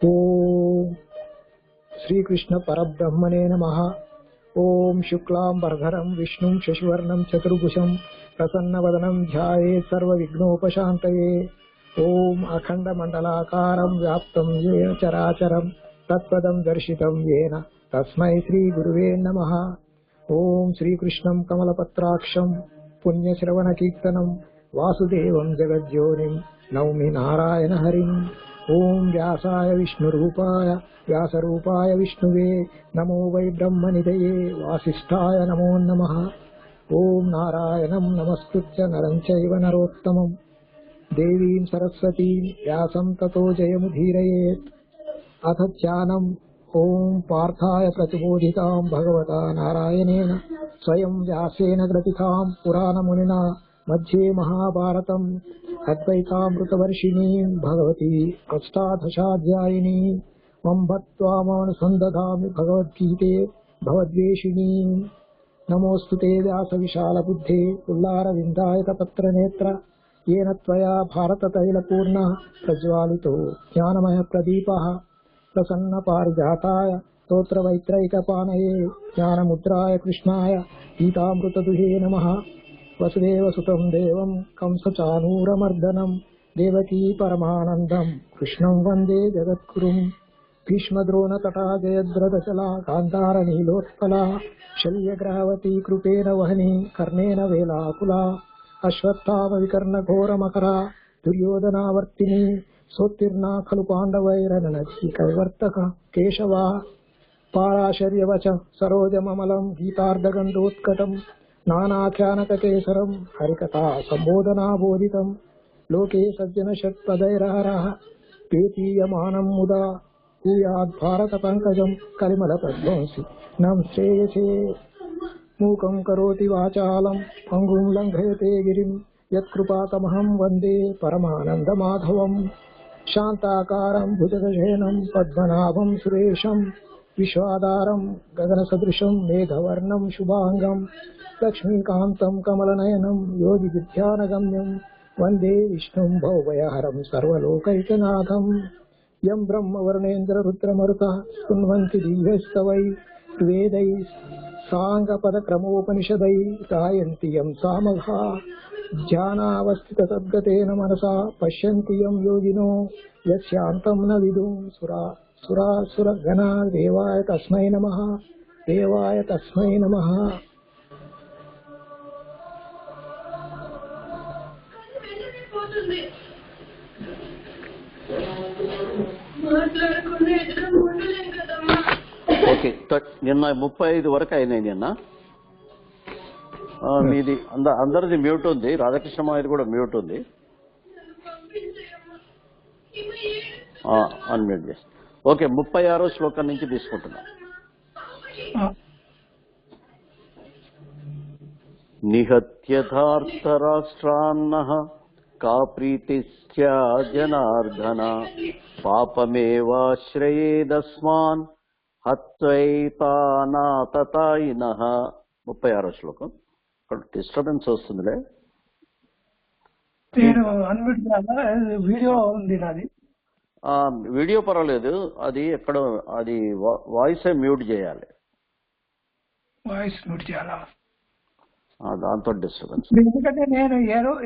ఓం శ్రీకృష్ణ పరబ్రహ్మణే నమః. ఓం శుక్లాంబరధరం విష్ణుం శశివర్ణం చతుర్భుజం ప్రసన్నవదనం ధ్యాయేత్ సర్వవిఘ్నోపశాంతయే. ఓం అఖండమండలాకారం వ్యాప్తం యేన చరాచరం తత్పదం దర్శితం యేన తస్మై శ్రీగురువే నమః. ఓం శ్రీకృష్ణం కమలపత్రాక్షం పుణ్యశ్రవణకీర్తనం వాసుదేవం జగజ్యోనిం నౌమి నారాయణ హరిం. ఓం వ్యాసాయ విష్ణురూపాయ వ్యాసరూపాయ విష్ణువే నమో వై బ్రహ్మనిధయే వాసిష్ఠాయ నమో నమః. ఓం నారాయణం నమస్కృత్య నరం చైవ నరోత్తమం దేవీం సరస్వతీం వ్యాసం తతో జయముదీరయేత్. అథ ధ్యానం. ఓం పార్థాయ ప్రతిబోధితాం భగవతా నారాయణేన స్వయం వ్యాసేన గ్రథితాం పురాణమునినా మధ్యే మహాభారతం అద్వైతామృతవర్షిణీం భగవతి అష్టాదశాధ్యాయినీం వంభత్వామనుసందధామి భగవద్గీతే భవద్వేషిణీం. నమోస్తుతే వ్యాస విశాలబుద్ధే పుల్లారవిందాయతపత్రనేత్ర येन त्वया भारततैलपूर्णः प्रज्वालितो ज्ञानमयप्रदीपः प्रसन्नपारिजाताय स्तोत्रवैत्रैकपाणये ज्ञानमुद्राय कृष्णाय गीतामृतदुहे नमः. वसुदेवसुतं देवं कंसचाणूरमर्दनं देवकी परमानन्दं कृष्णं वन्दे जगद्गुरुं. भीष्मद्रोणतटा जयद्रथचला गान्धारनीलोत्पला शल्यग्रावती कृपेण वहनी कर्णेन वेलाकुला अश्वत्थाम विकर्णघोरमकरा दुर्योधनावर्तिनी सोत्तीर्णा खलु पाण्डवैरननदी कैवर्तक केशवा पाराशर्यवच सरोजममलं गीतार्धगन्धोत्कटं नानाख्यानककेसरं हरिकथा सम्बोधनाबोधितं लोके सज्जनषट्पदैरहरः पेतीयमानं मुदा भूयाद्भारतपङ्कजं कलिमलपद्मंसि नं श्रेयसे. मूकं करोति वाचालं पङ्गुं लङ्घयते गिरिं यत्कृपातमहं वन्दे परमानन्दमाधवं. शान्ताकारं भुजगशयनं पद्मनाभं सुरेशं विश्वाधारं गगनसदृशं मेघवर्णं शुभाङ्गं लक्ष्मीकान्तं कमलनयनं योगिविद्यानगम्यं वन्दे विष्णुं भवभयहरं सर्वलोकैकनाथं. यं ब्रह्मवर्णेन्द्ररुद्रमरुतः स्तुन्वन्ति दिव्यस्तवै वेदै साङ्गपदक्रमोपनिषदै गायन्ति यं सामघा ध्यानावस्थितसद्गतेन मनसा पश्यन्ति यं योगिनो यस्यान्तं न विदुं सुरासुरगणा. देवाय तस्मै नमः देवाय तस्मै नमः. ఓకే, నిన్న 35 వరకు అయినాయి. నిన్న మీది అందరిది మ్యూట్ ఉంది, రాధాకృష్ణ మాయది కూడా మ్యూట్ ఉంది. అన్మ్యూట్ చేసి ఓకే. 36వ శ్లోకం నుంచి తీసుకుంటున్నా. నిహత్యధార్తరాష్ట్రాన్నః కా ప్రీతిశ్చ జనార్దన పాపమేవాశ్రయేదస్మాన్ హత్వైతానాతతాయినః. 36వ శ్లోకం. డిస్టర్బెన్స్ వస్తుందిలే. వీడియో ఉంది నాది. వీడియో పర్వాలేదు, అది ఎక్కడ అది వాయిస్ మ్యూట్ చేయాలి. వాయిస్ మ్యూట్ చేయాలా? దాంతో డిస్టర్బెన్స్. ఎందుకంటే నేను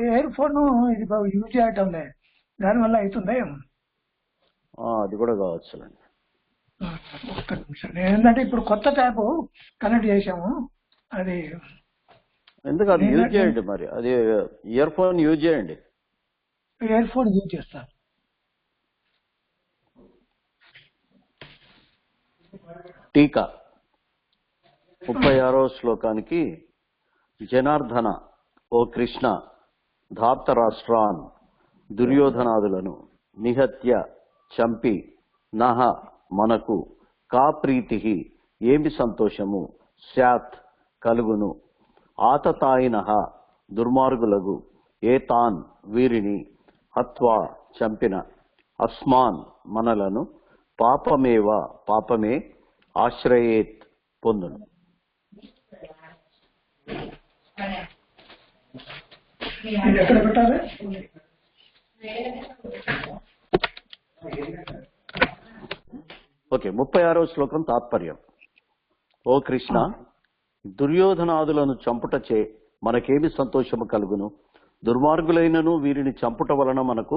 ఇయర్ ఫోన్ ఇది యూజ్ చేయటం లేదు, దానివల్ల అవుతుందా ఏమో. అది కూడా కావచ్చులేండి. ఒక్క నిమిషం. ఏంటంటే ఇప్పుడు కొత్త ట్యాబ్ కనెక్ట్ చేసాము, అది ఎందుకు అది యూజ్ చేయండి. మరి అది ఇయర్ ఫోన్ యూజ్ చేయండి. ఇయర్ ఫోన్ యూజ్ చేస్తాను. టీకా 36వ శ్లోకానికి జనార్దన, ఓ కృష్ణ, ధార్తరాష్ట్రాన్ దుర్యోధనాదులను నిహత్య చంపి నహ మనకు కా ప్రీతి ఏమి సంతోషము స్యాత్ కలుగును ఆతతాయినః దుర్మార్గులగు ఏతాన్ వీరిని హత్వా చంపిన అస్మాన్ మనలను పాపమేవ పాపమే ఆశ్రయేత్ పొందును. ఎక్కడ పెట్టాలి? ఓకే, 36వ శ్లోకం తాత్పర్యం. ఓ కృష్ణ, దుర్యోధనాదులను చంపుటచే మనకేమి సంతోషము కలుగును? దుర్మార్గులైనను వీరిని చంపుట వలన మనకు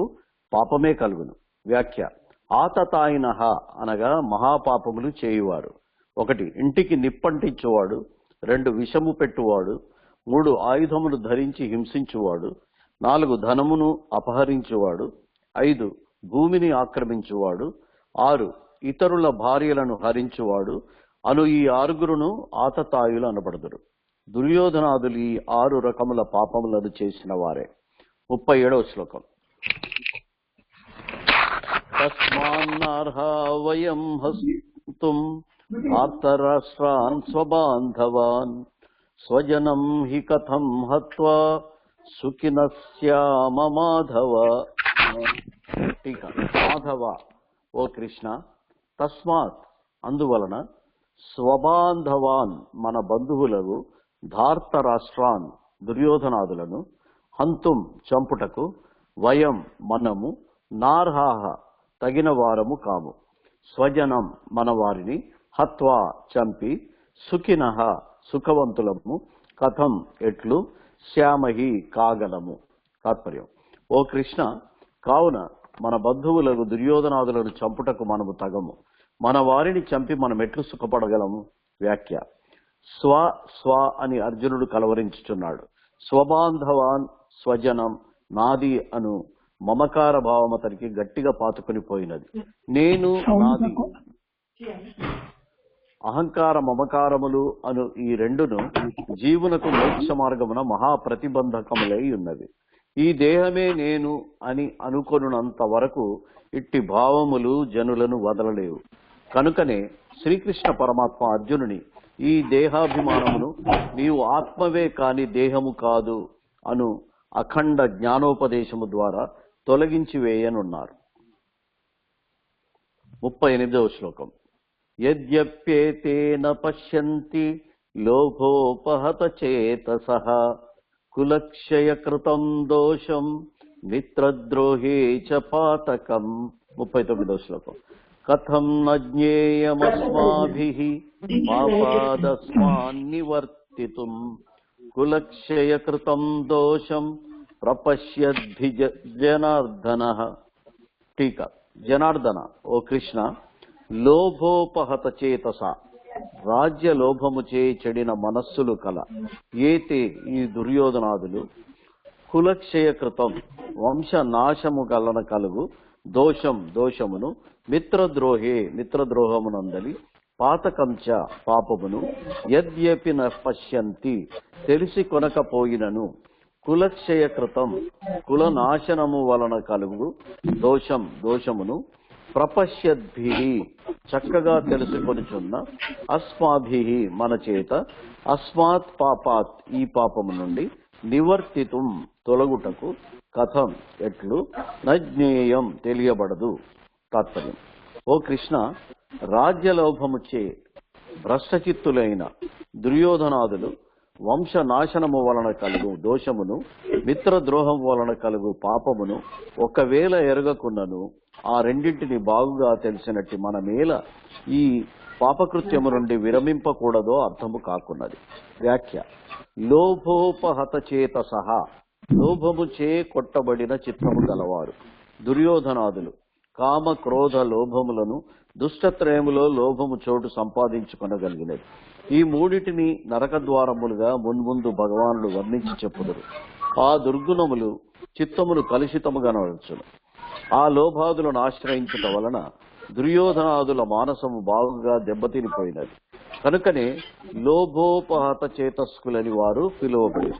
పాపమే కలుగును. వ్యాఖ్య. ఆతతాయినః అనగా మహాపాపములు చేయువారు. 1 ఇంటికి నిప్పంటించువాడు, 2 విషము పెట్టువాడు, 3 ఆయుధములు ధరించి హింసించువాడు, 4 ధనమును అపహరించువాడు, 5 భూమిని ఆక్రమించువాడు, 6 ఇతరుల భార్యలను హరించువాడు అను ఈ 6గురును ఆతతాయులు అనబడుదురు. దుర్యోధనాదులు ఈ 6 రకముల పాపములను చేసిన వారే. 37వ శ్లోకం. తస్మాన్నర్హా వయం హస్తుం ఆర్తరాష్ట్రాన్ స్వబాంధవాన్ స్వజనం హి కథం హత్వా సుఖినస్యామ మాధవ. టీకా. మాధవ, ఓ కృష్ణ, తస్మాత్ అందువలన, స్వబాంధవాన్ మన బంధువులకు, ధార్తరాష్ట్రాన్ దుర్యోధనాదులను, హంతుం చంపుటకు, వయం మనము, నార్హాహ తగిన వారము కాము, స్వజనం మన వారిని, హత్వా చంపి, సుఖినః సుఖవంతులము, కథం ఎట్లు, శ్యామహి కాగలము. తాత్పర్యం. ఓ కృష్ణ, కావున మన బంధువులకు దుర్యోధనాదులను చంపుటకు మనము తగము, మన వారిని చంపి మనం ఎట్లు సుఖపడగలము. వ్యాఖ్య. స్వ స్వ అని అర్జునుడు కలవరించుచున్నాడు. స్వబాంధవాన్, స్వజనం, నాది అను మమకార భావం అతనికి గట్టిగా పాతుకుని పోయినది. నేను, నాది, అహంకార మమకారములు అను ఈ రెండును జీవునకు మోక్ష మార్గమున మహాప్రతిబంధకములై ఉన్నవి. ఈ దేహమే నేను అని అనుకొనున్నంత వరకు ఇట్టి భావములు జనులను వదలలేవు. కనుకనే శ్రీకృష్ణ పరమాత్మ అర్జునుని ఈ దేహాభిమానమును నీవు ఆత్మవే కాని దేహము కాదు అను అఖండ జ్ఞానోపదేశము ద్వారా తొలగించి వేయనున్నారు. 38వ శ్లోకం. యద్యప్యేతేన పశ్యంతి లోభోపహత చేతసః కులక్షయకృతం దోషం మిత్రద్రోహే చ పాతకం. 39వ శ్లోకం. కథం న జ్ఞేయమస్మాభిః పాపాదస్మాన్నివర్తితుం కులక్షయకృతం దోషం ప్రపశ్యద్భి జనార్దనః. టీకా. జనార్దన, ఓ కృష్ణ, లోభోపహత చేతస రాజ్య లోభముచే చెడిన మనస్సులు కల ఏతే ఈ దుర్యోధనాదులు కులక్షయకృతం వంశనాశము గలన కలుగు దోషమును మిత్రద్రోహే మిత్రద్రోహమునందలి పాతకంచ పాపమును యద్యపి న పశ్యంతి తెలిసి కొనకపోయినను కులక్షయకృతం కులనాశనము వలన కలుగు దోషమును ప్రపశ్యద్భిః చక్కగా తెలుసుకొనుచున్న అస్మాభిః మన చేత అస్మాత్ పాపాత్ ఈ పాపము నుండి నివర్తితుం తొలగుటకు కథం ఎట్లు నజ్ఞేయం తెలియబడదు. తాత్పర్యం. ఓ కృష్ణ, రాజ్యలోభముచే భ్రష్టచిత్తులైన దుర్యోధనాదులు వంశనాశనము వలన కలుగు దోషమును మిత్రద్రోహం వలన కలుగు పాపమును ఒకవేళ ఎరగకున్నను ఆ రెండింటిని బాగుగా తెలిసినట్టు మనమేల ఈ పాపకృత్యము నుండి విరమింపకూడదో అర్థము కాకున్నది. వ్యాఖ్య. లోభోపహత చేతసః లోభముచే కొట్టబడిన చిత్తము గలవారు దుర్యోధనాదులు కామ క్రోధ లోభములను దుష్టత్రయములో లోభము చోటు సంపాదించుకొనగలిగినది. ఈ మూడిటిని నరక ద్వారములుగా మున్ముందు భగవానుడు వర్ణించి చెప్పుదురు. ఆ దుర్గుణములు చిత్తమును కలుషితముగా నడుచును. ఆ లోభాదులను ఆశ్రయించుట వలన దుర్యోధనాదుల మానసము బాగుగా దెబ్బతినిపోయినది. కనుకనే లోభోపహత చేతస్కులని వారు పిలువబడి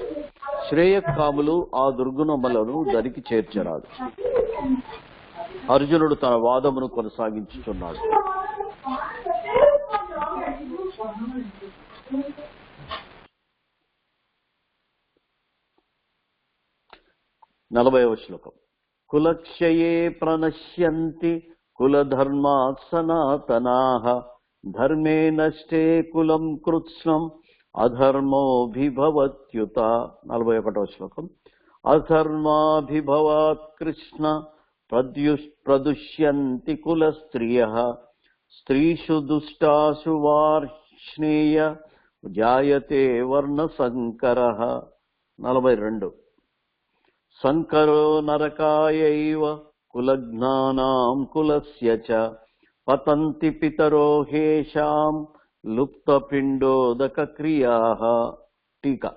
శ్రేయకాములు ఆ దుర్గుణములను దరికి చేర్చరాదు. అర్జునుడు తన వాదమును కొనసాగించుచున్నాడు. నలభైవ శ్లోకం. కులక్షయే ప్రణశ్యంతి కులధర్మాత్ సనాతనాః ధర్మే నష్టే కులం కృత్స్నం అధర్మోభిభవత్యుత. 41వ శ్లోకం. అధర్మాభిభవాత్ కృష్ణ ప్రదుష్యంతి కుల స్త్రియః స్త్రీషు దుష్టాసు వార్ష్ణేయ జాయతే వర్ణ సంకరః. 42. సంకరో నరకాయైవ కులజ్ఞానాం కులస్య చ పతంతి పితరో హేషాం లుప్తపిండోదక క్రియాః. టీకా.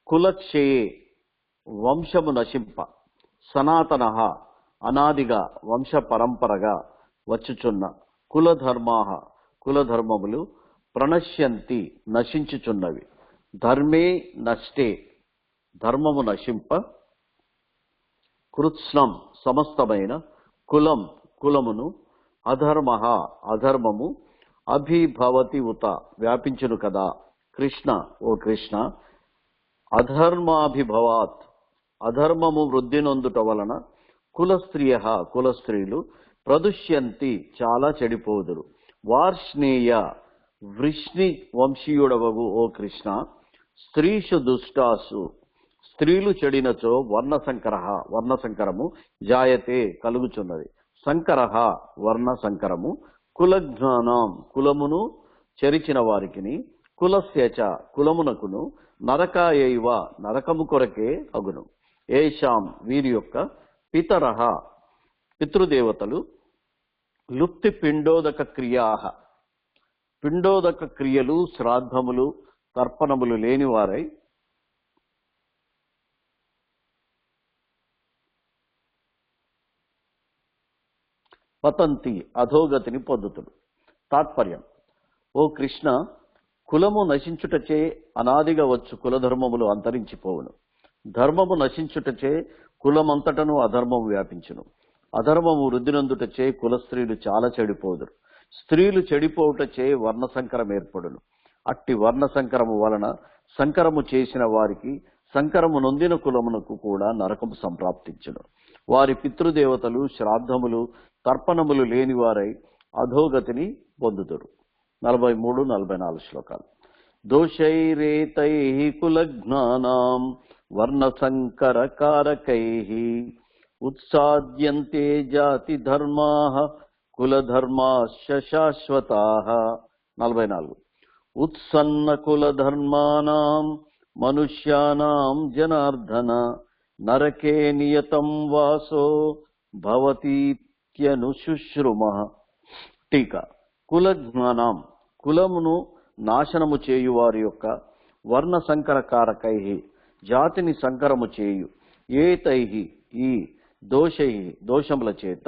కులక్షయే వంశము నశింప, సనాతన అనాదిగా వంశ పరంపరగా వచ్చుచున్న కులధర్మా కులధర్మములు ప్రణశ్యంతి నశించుచున్నవి. ధర్మే నష్టే ధర్మము నశింప, కృత్స్నం సమస్తమైన కులం కులమును, అధర్మ అధర్మము అభిభవతి ఉత వ్యాపించును కదా. కృష్ణ ఓ కృష్ణ, అధర్మాభిభవాత్ అధర్మము వృద్ధి నొందుట వలన కులస్త్రియ కులస్త్రీలు ప్రదుష్యంతి చాలా చెడిపోదురు. వార్ష్ణేయ వృష్ణి వంశీయుడవగు ఓ కృష్ణ, స్త్రీషు దుష్టాసు స్త్రీలు చెడినచో వర్ణసంకరము జాయతే కలుగుచున్నది. సంకర వర్ణ సంకరము కులజ్ఞానం కులమును చెరిచిన వారికిని, కులస్యచ కులమునకును, నరకాయైవ నరకము కొరకే అగును. ఏషాం వీరి యొక్క పితరః పితృదేవతలు, లుప్తి పిండోదక క్రియా పిండోదక క్రియలు శ్రాద్ధములు తర్పణములు లేనివారై పతంతి అధోగతిని పొందుతుడు. తాత్పర్యం: ఓ కృష్ణ, కులము నశించుటచే అనాదిగా వచ్చు కులధర్మములు అంతరించిపోవును. ధర్మము నశించుటచే కులమంతటను అధర్మము వ్యాపించును. అధర్మము వృద్ధినందుటచే కులస్త్రీలు చాలా చెడిపోదురు. స్త్రీలు చెడిపోవుటచే వర్ణ సంకరం ఏర్పడును. అట్టి వర్ణ సంకరము వలన సంకరము చేసిన వారికి సంకరము నొందిన కులమునకు కూడా నరకము సంప్రాప్తించును. వారి పితృదేవతలు శ్రాద్ధములు తర్పణములు లేనివారై అధోగతిని పొందుదురు. 43-44 శ్లోకాలు. దోషైరేతై కులజ్ఞానాం వర్ణ సంకర కారకై ఉత్సాద్యంతే జాతి ధర్మా కులధర్మాశ్చ శాశ్వతాః. 44. ఉత్సన్న కులధర్మానాం మనుష్యానాం జనార్దన నరకే నియతం వాసో భవతీత్యనుశుశ్రుమః. టీకా. కులజ్ఞానం కులమును నాశనము చేయు వారి యొక్క వర్ణ సంకర కారకై జాతిని సంకరము చేయు ఏతై ఈ దోషై దోషముల చేత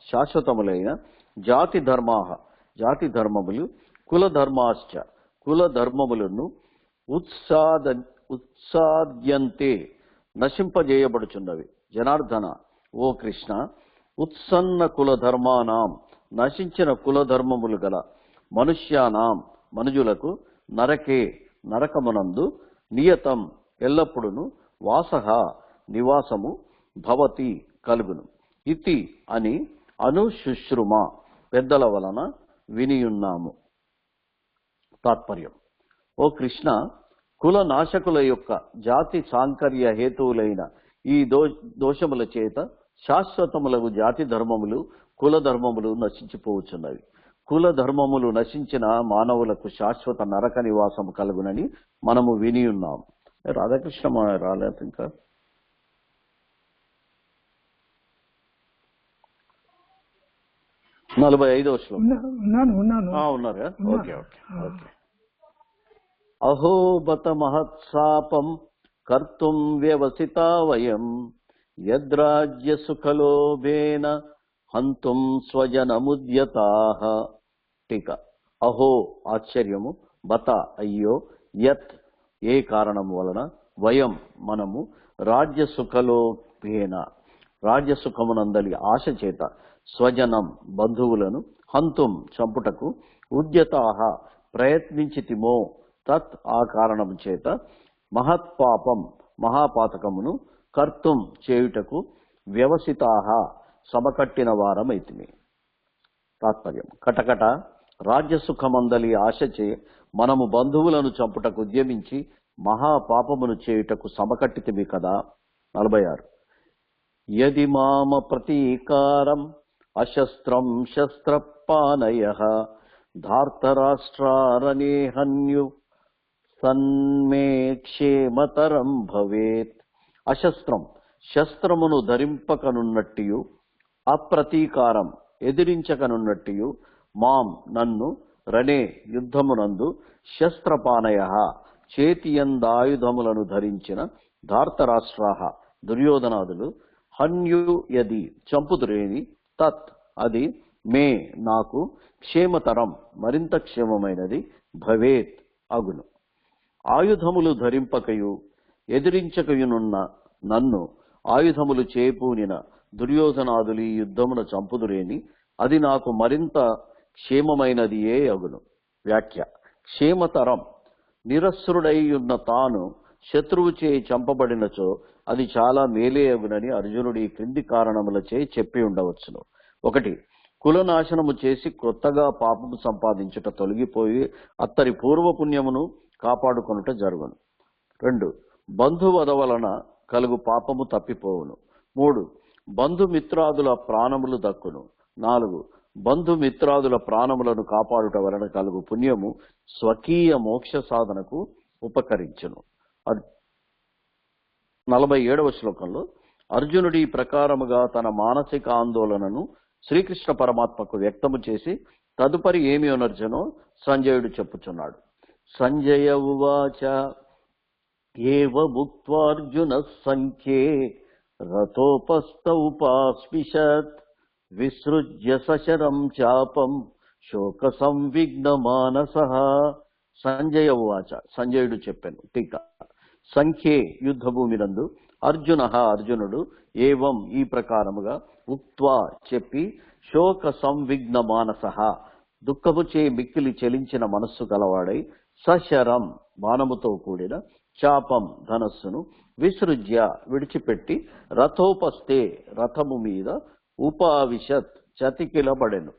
శాశ్వతములైన జాతి ధర్మా జాతి ధర్మములు కులధర్మాశ్చ కులధర్మములను ఉత్సాద్యంతే నశింపజేయబడుచున్నవి. జనార్దన ఓ కృష్ణ, ఉత్సన్న కులధర్మానాం నశించిన కులధర్మములు గల మనుష్యానాం మనుజులకు నరకే నరకమునందు నియతం ఎల్లప్పుడును వాసః నివాసము భవతి కలుగును. ఇతి అని అనుశుశ్రుమ పెద్దల వలన వినియున్నాము. తాత్పర్యం: ఓ కృష్ణ, కుల నాశకుల యొక్క జాతి సాంకర్య హేతువులైన ఈ దోషముల చేత శాశ్వతములకు జాతి ధర్మములు కుల ధర్మములు నశించిపోవచ్చున్నవి. కుల ధర్మములు నశించిన మానవులకు శాశ్వత నరక నివాసము కలుగునని మనము వినియున్నాం. రాధాకృష్ణ రాలేదు ఇంకా. 45వ శ్లోకం. ఉన్నారా? ఓకే. అహో బత మహత్సాపం కర్తుం వ్యవసితా వయం యద్రాజ్య సుఖలోభేన హంతుం స్వజనముద్యతాః. టీకా. అహో ఆశ్చర్యము, బత అయ్యో, యత్ ఏ కారణము వలన, వయం మనము, రాజ్య సుఖలోభేన రాజ్యసుఖమునందలి ఆశ చేత, స్వజనం బంధువులను, హంతుం చంపుటకు, ఉద్యతాః ప్రయత్నించితిమో, తత్ ఆ కారణము చేత, మహత్పాపం మహాపాతకమును, కర్తుం చేయుటకు, వ్యవసితాః సమకట్టిన వారమైతిమి. తాత్పర్యం: కటకట రాజ్యసుఖమందలి ఆశచే మనము బంధువులను చంపుటకు ఉద్యమించి మహాపాపమును చేయుటకు సమకట్టితివి కదా. 46. యది మామ ప్రతీకారం అశస్త్రం శస్త్రపానయః ధార్తరాష్ట్రారణేహన్యు సన్మే క్షేమతరం భవేత్. అశస్త్రం శస్త్రమును ధరింపకనున్నట్టియు, అప్రతీకారం ఎదిరించకనున్నట్టియు, మాం నన్ను, రణే యుద్ధమునందు, శస్త్రపానయ చేతియందాయుధములను ధరించిన ధార్తరాష్ట్రాః దుర్యోధనాదులు, హన్యు యది చంపుదురేని, తత్ అది, మే నాకు, క్షేమతరం మరింత క్షేమమైనది, భవేత్ అగును. ఆయుధములు ధరింపకయు ఎదిరించకయునున్న నన్ను ఆయుధములు చేపూనిన దుర్యోధనాదులు ఈ యుద్ధమున చంపుదురేని, అది నాకు మరింత క్షేమమైనదియే అగును. వ్యాఖ్య. క్షేమతరం నిరస్సురుడై ఉన్న తాను శత్రువు చే చంపబడినచో అది చాలా మేలే అగునని అర్జునుడు ఈ క్రింది కారణములచే చెప్పి ఉండవచ్చును. 1. కులనాశనము చేసి కొత్తగా పాపము సంపాదించుట తొలగిపోయి అత్తరి పూర్వపుణ్యమును కాపాడుకొనుట జరుగును. 2. బంధువధ వలన కలుగు పాపము తప్పిపోవును. 3. బంధుమిత్రాదుల ప్రాణములు దక్కును. 4. బంధుమిత్రాదుల ప్రాణములను కాపాడుట వలన కలుగు పుణ్యము స్వకీయ మోక్ష సాధనకు ఉపకరించును. 47వ శ్లోకంలో అర్జునుడి ప్రకారముగా తన మానసిక ఆందోళనను శ్రీకృష్ణ పరమాత్మకు వ్యక్తము చేసి తదుపరి ఏమి అనర్జనో సంజయుడు చెప్పుచున్నాడు. సంజయ ఉవాచ ఏవ భుక్త్వార్జున సంఖ్యే రథోపస్థౌపాస్పిషత్ విసృజ్య సశరం చాపం శోక సంవిఘ్న మానసః. సంజయ ఉవాచ సంజయుడు చెప్పాను. టీకా. సంఖ్యే యుద్ధభూమినందు అర్జునుడు ఏవం ఈ ప్రకారముగా ఉక్త్వా చెప్పి శోక సంవిఘ్న మానసః దుఃఖముచే మిక్కిలి చెలించిన మనస్సు గలవాడై సశరం బాణముతో కూడిన చాపం ధనస్సును విసృజ్య విడిచిపెట్టి రథోపస్థే రథము మీద ఉపావిశత్ చతికిలబడెను.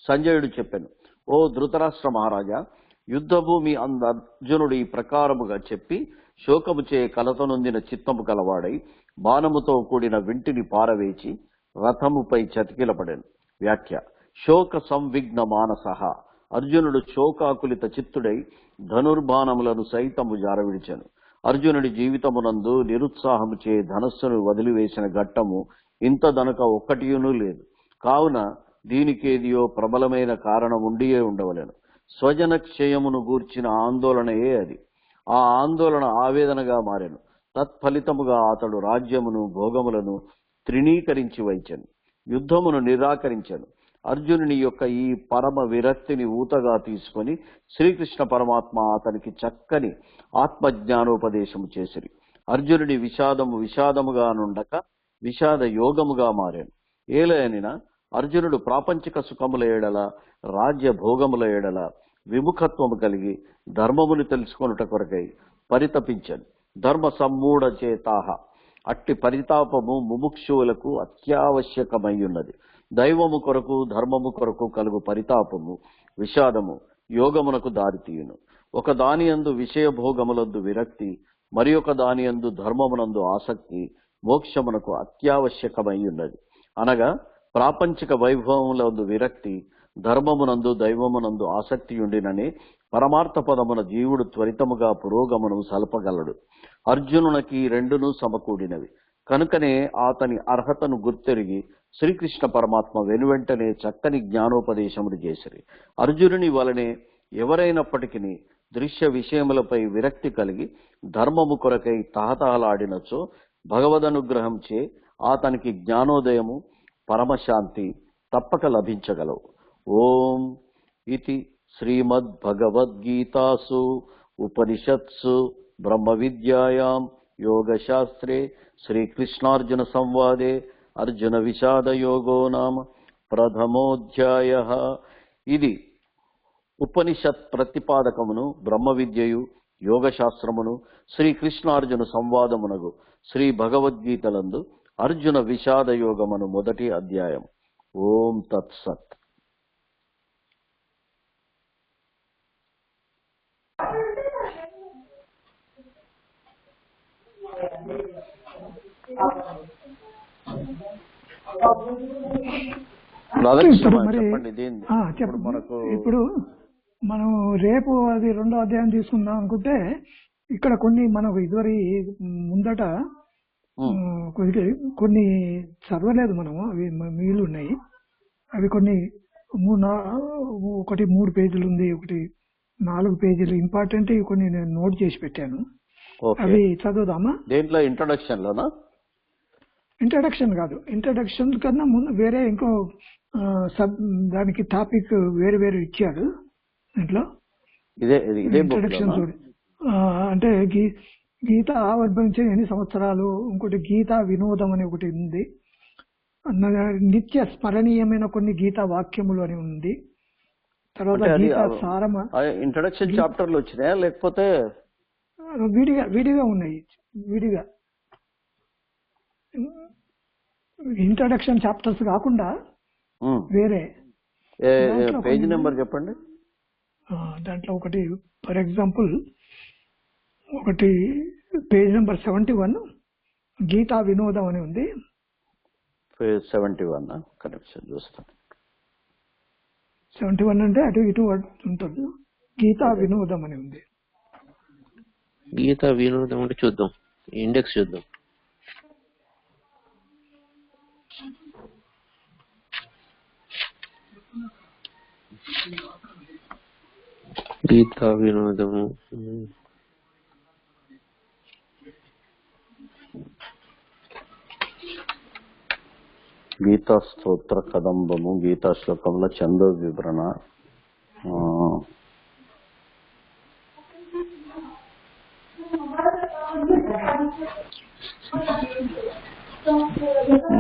సంజయుడు చెప్పెను, ఓ ధృతరాష్ట్ర మహారాజా, యుద్ధభూమి అర్జునుడు ఈ ప్రకారముగా చెప్పి శోకముచే కలతనొందిన చిత్తము కలవాడై బాణముతో కూడిన వింటిని పారవేచి రథముపై చతికిలపడెను. వ్యాఖ్య. శోక సంవిఘ్న మానసః అర్జునుడు శోకాకులిత చిత్తుడై ధనుర్బాణములను సైతము జారవిడిచెను. అర్జునుడి జీవితమునందు నిరుత్సాహముచే ధనస్సును వదిలివేసిన ఘట్టము ఇంతదనక ఒక్కటియునూ లేదు. కావున దీనికేదియో ప్రబలమైన కారణం ఉండియే ఉండవలెను. స్వజన క్షయమును గూర్చిన ఆందోళనయే అది. ఆ ఆందోళన ఆవేదనగా మారెను. తత్ఫలితముగా అతడు రాజ్యమును భోగములను తృణీకరించి వైచెను, యుద్ధమును నిరాకరించెను. అర్జునుని యొక్క ఈ పరమ విరక్తిని ఊతగా తీసుకొని శ్రీకృష్ణ పరమాత్మ అతనికి చక్కని ఆత్మజ్ఞానోపదేశము చేసిరి. అర్జునుడి విషాదముగా నుండక విషాద యోగముగా మారాను. ఏలయనినా అర్జునుడు ప్రాపంచిక సుఖముల ఎడల రాజ్య భోగముల ఎడల విముఖత్వము కలిగి ధర్మమును తెలుసుకొనుట కొరకై పరితపించను. ధర్మ సమ్మూఢ చేతాహ అట్టి పరితాపము ముముక్షువులకు అత్యావశ్యకమయ్యున్నది. దైవము కొరకు ధర్మము కొరకు కలుగు పరితాపము విషాదము యోగమునకు దారితీయును. ఒక దానియందు విషయ భోగములందు విరక్తి, మరి ఒక దానియందు ధర్మమునందు ఆసక్తి మోక్షమునకు అత్యావశ్యకమయ్యున్నది. అనగా ప్రాపంచిక వైభవములందు విరక్తి, ధర్మమునందు దైవమునందు ఆసక్తి ఉండిననే పరమార్థ పదమున జీవుడు త్వరితముగా పురోగమను సల్పగలడు. అర్జునునికి రెండును సమకూడినవి కనుకనే అతని అర్హతను గుర్తెరిగి శ్రీకృష్ణ పరమాత్మ వెనువెంటనే చక్కని జ్ఞానోపదేశములు చేసిరి. అర్జునుని వలనే ఎవరైనప్పటికీ దృశ్య విషయములపై విరక్తి కలిగి ధర్మము కొరకై తహతహలాడినచో భగవదనుగ్రహంచే అతనికి జ్ఞానోదయము పరమశాంతి తప్పక లభించగలవు. ఓం ఇతి శ్రీమద్భగవద్గీతాసు ఉపనిషత్సు బ్రహ్మ విద్యాయాం యోగశాస్త్రే శ్రీకృష్ణార్జున సంవాదే అర్జున విషాద యోగో నామ ప్రథమోధ్యాయః. ఇది ఉపనిషత్ ప్రతిపాదకమును బ్రహ్మ విద్యయు యోగశాస్త్రమును శ్రీకృష్ణార్జున సంవాదమునగు శ్రీ భగవద్గీతలందు అర్జున విషాద యోగమును మొదటి అధ్యాయం. ఓం తత్సత్. ఇప్పుడు మరి ఇప్పుడు మనం రేపు అది 2వ అధ్యాయం తీసుకుందాం అనుకుంటే ఇక్కడ కొన్ని మనకు ఇదివరి ముందట కొన్ని చదవలేదు మనము, అవి మిగిలి ఉన్నాయి. అవి కొన్ని ఒకటి 3 పేజీలు ఉంది, ఒకటి 4 పేజీలు ఇంపార్టెంట్, కొన్ని నేను నోట్ చేసి పెట్టాను. అవి చదువుదామా? దేంట్లో ఇంట్రొడక్షన్ లోనా? ఇంట్రడక్షన్ కాదు, ఇంట్రడక్షన్ కన్నా ముందు వేరే ఇంకో దానికి టాపిక్ వేరు ఇచ్చారు దీంట్లో. ఇంట్రడక్షన్ చూడు, అంటే గీత ఆవిర్భవించిన ఎన్ని సంవత్సరాలు, ఇంకోటి గీతా వినోదం అని ఒకటి ఉంది, నిత్య స్మరణీయమైన కొన్ని గీతా వాక్యములు అని ఉంది. తర్వాత గీతా సారమ ఇంట్రడక్షన్ చాప్టర్లు వచ్చినాయా లేకపోతే విడిగా ఉన్నాయి? విడిగా ఇంట్రడక్షన్ చాప్టర్స్ కాకుండా వేరే. పేజ్ నెంబర్ చెప్పండి. దాంట్లో ఒకటి ఫర్ ఎగ్జాంపుల్ ఒకటి పేజ్ నెంబర్ 71 గీతా వినోదం అని ఉంది. పేజ్ 71 కనెక్షన్ చూస్తాను. 71 అంటే అటు ఇటు ఉంటుంది. గీతా వినోదం అని ఉంది. గీతా వినోదం అంటే చూద్దాం, ఇండెక్స్ చూద్దాం. గీతా వినోదము గీతా స్తోత్ర కదంబము, గీతా శ్లోకముల చందో వివరణ,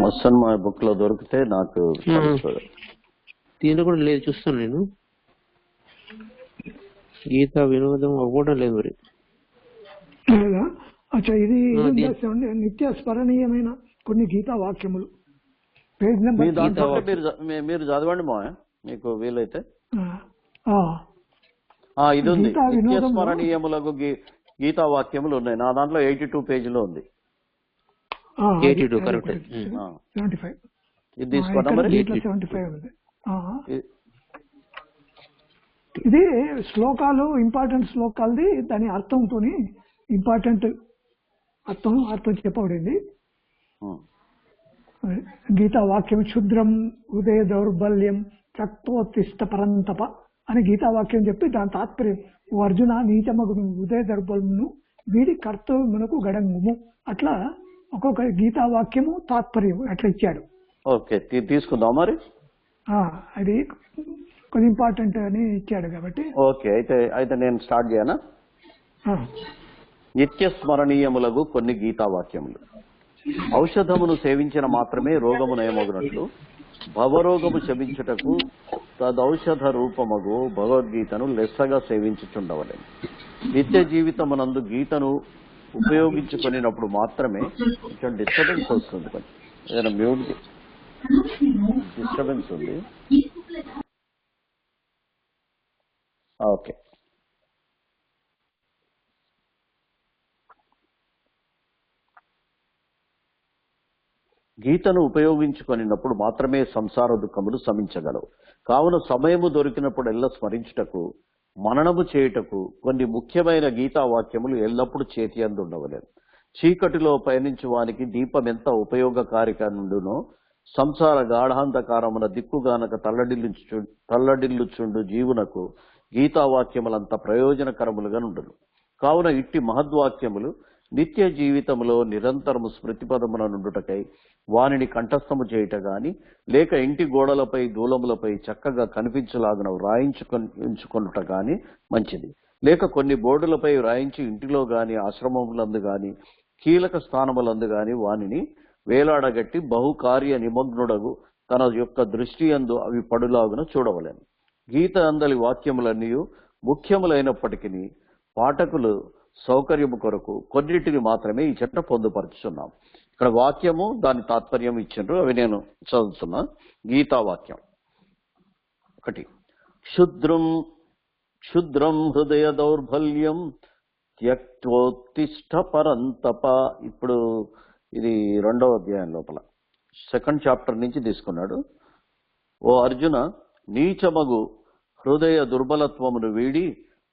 మొత్తం మా బుక్ లో దొరికితే నాకు దీనిలో కూడా లేదు, చూస్తాను నేను. గీతా వినోదం అవ్వడం లేదు మరి. ఇది నిత్య స్మరణీయమైన కొన్ని గీతా వాక్యములు. పేజ్ నెంబర్ మీరు చదవండి మా, మీకు వీలైతే. ఇది ఉంది, నిత్య స్మరణీయములకు గీతా వాక్యములు ఉన్నాయి. నా దాంట్లో 82 పేజీలో ఉంది. 82 కరెక్ట్. 75 ఇది తీసుకోండి మరి. 75 ఉంది. ఇది శ్లోకాలు, ఇంపార్టెంట్ శ్లోకాలది, దాని అర్థంతో ఇంపార్టెంట్ అర్థం చెప్పబడింది. గీతా వాక్యం క్షుద్రం ఉదయ దౌర్బల్యం చక్తోత్తిష్ట పరంతప అని గీతా వాక్యం చెప్పి దాని తాత్పర్యం, ఓ అర్జున నీచమగు ఉదయ దౌర్బల్యమును వీడి కర్తవ్యమునకు గడంగుము, అట్లా ఒక్కొక్క గీతా వాక్యము తాత్పర్యం అట్లా ఇచ్చాడు. ఓకే, తీసుకుందాం మరి. అది కొంచెం ఇంపార్టెంట్ అని ఇచ్చాడు కాబట్టి. ఓకే, అయితే నేను స్టార్ట్ చేయనా? నిత్య స్మరణీయములకు కొన్ని గీతా వాక్యములు. ఔషధమును సేవించిన మాత్రమే రోగము నయమగునట్లు భవరోగము శమించుటకు తదౌషధ రూపమగు భగవద్గీతను లెస్సగా సేవించుచుండవలేను. నిత్య జీవితమునందు గీతను ఉపయోగించుకునేటప్పుడు మాత్రమే. కొంచెం డిస్టర్బెన్స్ వస్తుంది, కొంచెం ఏదైనా మ్యూట్ డిస్టర్బెన్స్ ఉంది. ఓకే, గీతను ఉపయోగించుకున్నప్పుడు మాత్రమే సంసార దుఃఖములు శమించగలవు. కావున సమయము దొరికినప్పుడు స్మరించుటకు, మననము చేయుటకు కొన్ని ముఖ్యమైన గీతా వాక్యములు ఎల్లప్పుడూ చేతి అందు ఉండవలేదు. చీకటిలో పయనించు వానికి దీపం ఎంత ఉపయోగకారికండునో, సంసార గాఢాంధకారమున దిక్కుగానక తల్లడిల్లుచుండు జీవునకు గీతావాక్యములంత ప్రయోజనకరములుగా నుండును. కావున ఇట్టి మహద్వాక్యములు నిత్య జీవితములో నిరంతరము స్మృతిపదమున నుండుటకై వానిని కంఠస్థము చేయుట గాని, లేక ఇంటి గోడలపై దూలములపై చక్కగా కనిపించలాగున వ్రాయించుకొనుట గాని మంచిది. లేక కొన్ని బోర్డులపై వ్రాయించి ఇంటిలో గాని, ఆశ్రమములందు గాని, కీలక స్థానములందు గాని వానిని వేలాడగట్టి బహుకార్య నిమగ్నుడగు తన యొక్క దృష్టి యందు అవి పడులాగున చూడవలెను. గీత అందలి వాక్యములన్నీ ముఖ్యములైనప్పటికీ పాఠకులు సౌకర్యము కొరకు కొన్నిటిని మాత్రమే ఈ చెట్ట పొందుపరుచున్నాం. ఇక్కడ వాక్యము దాని తాత్పర్యం ఇచ్చిండ్రు, అవి నేను చదువుతున్నా. గీతా వాక్యం 1. క్షుద్రం హృదయ దౌర్బల్యం త్యక్తోత్తిష్ట పరంతప. ఇప్పుడు ఇది 2వ అధ్యాయం లోపల 2nd చాప్టర్ నుంచి తీసుకున్నాడు. ఓ అర్జున, నీచమగు హృదయ దుర్బలత్వమును వీడి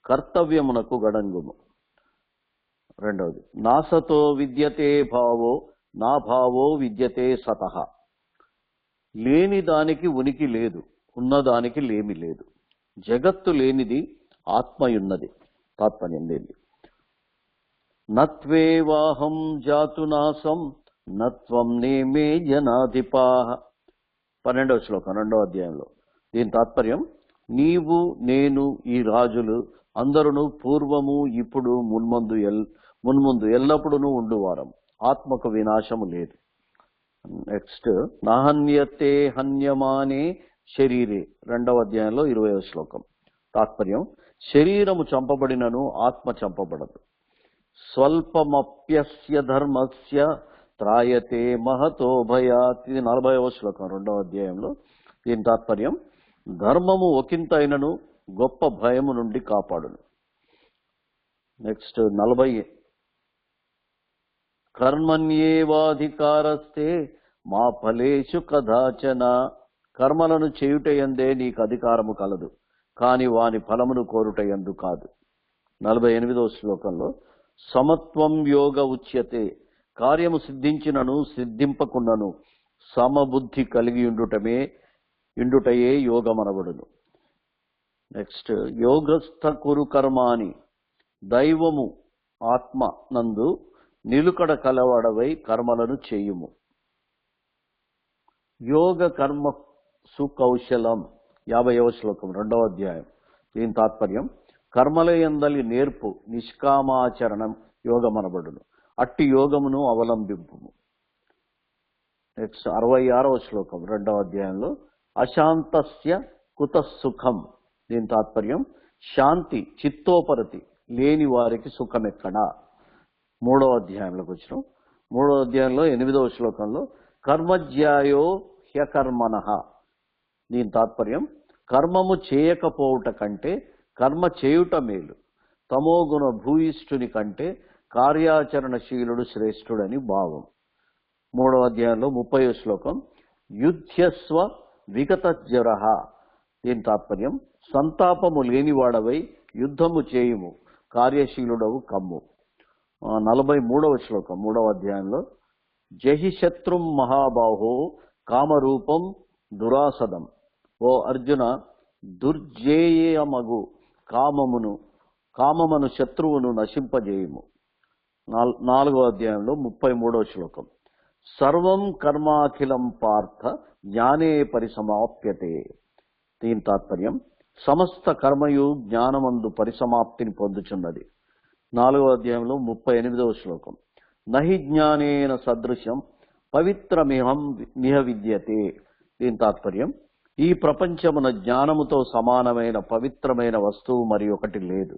కర్తవ్యమునకు గడంగుము. 2వది, నాసతో విద్యతే భావో నా భావో విద్యతే సతః. లేని దానికి ఉనికి లేదు, ఉన్నదానికి లేమి లేదు. జగత్తు లేనిది ఆత్మయున్నది. తాత్పర్యం లేనిది. నత్వేవాహం జాతునాసం నత్వం నేమే జనాధిపాః. 12వ శ్లోకం 2వ అధ్యాయంలో. దీని తాత్పర్యం, నీవు నేను ఈ రాజులు అందరును పూర్వము ఇప్పుడు మున్ముందు ఎల్లప్పుడూ ఉండువారం. ఆత్మకు వినాశము లేదు. నెక్స్ట్, నహన్యతే హన్యమానే శరీరే. 2వ అధ్యాయంలో 20వ శ్లోకం. తాత్పర్యం, శరీరము చంపబడినను ఆత్మ చంపబడదు. స్వల్పమప్యస్య ధర్మస్య త్రాయతే మహతో భయాత్. ఇది 40వ శ్లోకం 2వ అధ్యాయంలో. దీని తాత్పర్యం, ధర్మము ఒకంతైనను గొప్ప భయము నుండి కాపాడును. నెక్స్ట్ 40, కర్మణ్యేవాధికారస్తే మా ఫలేషు కదాచన. కర్మలను చేయుటయందే నీకు అధికారము కలదు, కాని వాని ఫలమును కోరుటయందు కాదు. 48వ శ్లోకంలో, సమత్వం యోగ ఉచ్యతే. కార్యము సిద్ధించినను సిద్ధింపకున్నను సమబుద్ధి కలిగి ఇండుటయే యోగమనబడును. నెక్స్ట్, యోగస్థ కురు కర్మాని. దైవము ఆత్మ నందు నిలుకడ కలవాడవై కర్మలను చేయుము. యోగ కర్మ సుకౌశలం. 50వ శ్లోకం 2వ అధ్యాయం. దీని తాత్పర్యం, కర్మలయందలి నేర్పు నిష్కామాచరణం యోగమనబడును. అట్టి యోగమును అవలంబింపుము. నెక్స్ట్ 66వ శ్లోకం 2వ అధ్యాయంలో, అశాంతస్య కుతసుఖం. దీని తాత్పర్యం, శాంతి చిత్తోపరతి లేని వారికి సుఖమెక్కడా. 3వ అధ్యాయంలోకి వచ్చినాం. 3వ అధ్యాయంలో 8వ శ్లోకంలో, కర్మజ్యాయో హ్యకర్మణః. దీని తాత్పర్యం, కర్మము చేయకపోవుట కంటే కర్మ చేయుట మేలు. తమోగుణ భూయిష్ఠుని కంటే కార్యాచరణశీలుడు శ్రేష్ఠుడని భావం. 3వ అధ్యాయంలో 30వ శ్లోకం, యుధ్యస్వ విగత జ్వరః. దీని తాత్పర్యం, సంతాపము లేనివాడవై యుద్ధము చేయుము, కార్యశీలుడవు కమ్ము. 43వ శ్లోకం 3వ అధ్యాయంలో, జహి శత్రుం మహాబాహో కామరూపం దురాసదం. ఓ అర్జున, దుర్జేయమగు కామమును శత్రువును నశింపజేయుము. 4వ అధ్యాయంలో 33వ శ్లోకం, సర్వం కర్మాఖిలం పార్థ జ్ఞానే పరిసమాప్యతే. దీని తాత్పర్యం, సమస్త కర్మయు జ్ఞానమందు పరిసమాప్తిని పొందుచున్నది. 4వ అధ్యాయంలో 38వ శ్లోకం, నహి జ్ఞానేన సదృశం పవిత్రమిహం నిహ విద్యతే. దీని తాత్పర్యం, ఈ ప్రపంచమున జ్ఞానముతో సమానమైన పవిత్రమైన వస్తువు మరి ఒకటి లేదు.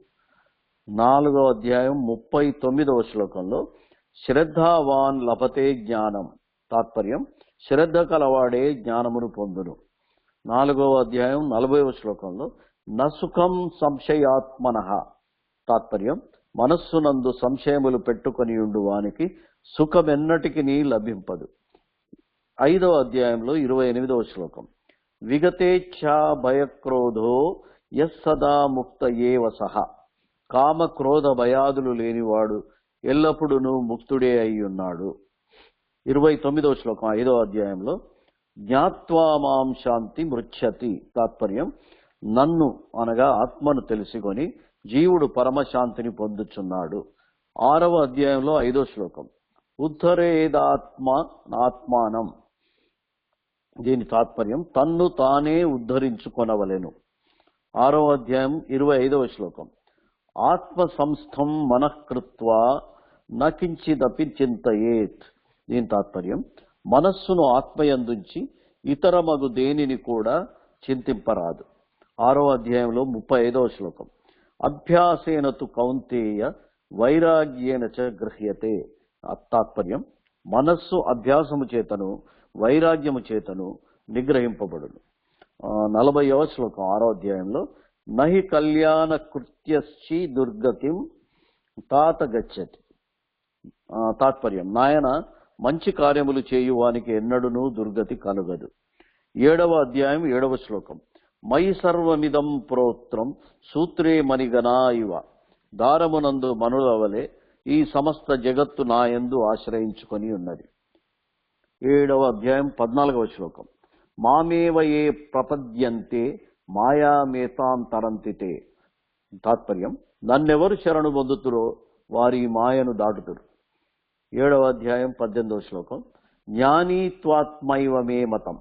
4వ అధ్యాయం 39వ శ్లోకంలో, శ్రద్ధావాన్ లభతే జ్ఞానం. తాత్పర్యం, శ్రద్ధ కలవాడే జ్ఞానమును పొందును. 4వ అధ్యాయం 40వ శ్లోకంలో, నసుఖం సంశయాత్మనః. తాత్పర్యం, మనస్సునందు సంశయములు పెట్టుకొని ఉండు వానికి సుఖమెన్నటికి లభింపదు. 5వ అధ్యాయంలో 28వ శ్లోకం, విగతేచ్ఛా భయక్రోధో యస్సదా ముక్త ఏవ సహ. కామ క్రోధ భయాదులు లేనివాడు ఎల్లప్పుడూ ముక్తుడే అయి ఉన్నాడు. 29వ శ్లోకం 5వ అధ్యాయంలో, జ్ఞాత్వా మాం శాంతి మృచ్ఛతి. తాత్పర్యం, నన్ను అనగా ఆత్మను తెలుసుకొని జీవుడు పరమశాంతిని పొందుచున్నాడు. 6వ అధ్యాయంలో 5వ శ్లోకం, ఉద్ధరేదాత్మానం. దీని తాత్పర్యం, తన్ను తానే ఉద్ధరించుకొనవలెను. 6వ అధ్యాయం 25వ శ్లోకం, ఆత్మ సంస్థం మనఃకృత్వా నకించిదపి చింతయేత్. దీని తాత్పర్యం, మనస్సును ఆత్మయందుంచి ఇతరమగు దేనిని కూడా చింతింపరాదు. 6వ అధ్యాయంలో 35వ శ్లోకం, అభ్యాసేన తు కౌంతేయ వైరాగ్యేన చ గృహ్యతే. తాత్పర్యం, మనస్సు అభ్యాసము చేతను వైరాగ్యము చేతను నిగ్రహింపబడును. 40వ శ్లోకం 6వ అధ్యాయంలో, నహి కళ్యాణ కృత్యశ్చి దుర్గతిం తాత గచ్చతి. తాత్పర్యం: నాయన, మంచి కార్యములు చేయువానికి ఎన్నడూనూ దుర్గతి కలుగదు. 7వ అధ్యాయం 7వ శ్లోకం. మయి సర్వమిదం ప్రోత్రం సూత్రే మణిగణా ఇవ. దారమునందు మనులవలే ఈ సమస్త జగత్తు నాయందు ఆశ్రయించుకొని ఉన్నది. 7వ అధ్యాయం 14వ శ్లోకం. మామేవ ఏ ప్రపద్యంతే మాయామేతాం తరంతితే. తాత్పర్యం: నన్నెవరు శరణు పొందుతురో వారి మాయను దాటుతురు. 7వ అధ్యాయం 18వ శ్లోకం. జ్ఞానీ త్వాత్మైవ మే మతం.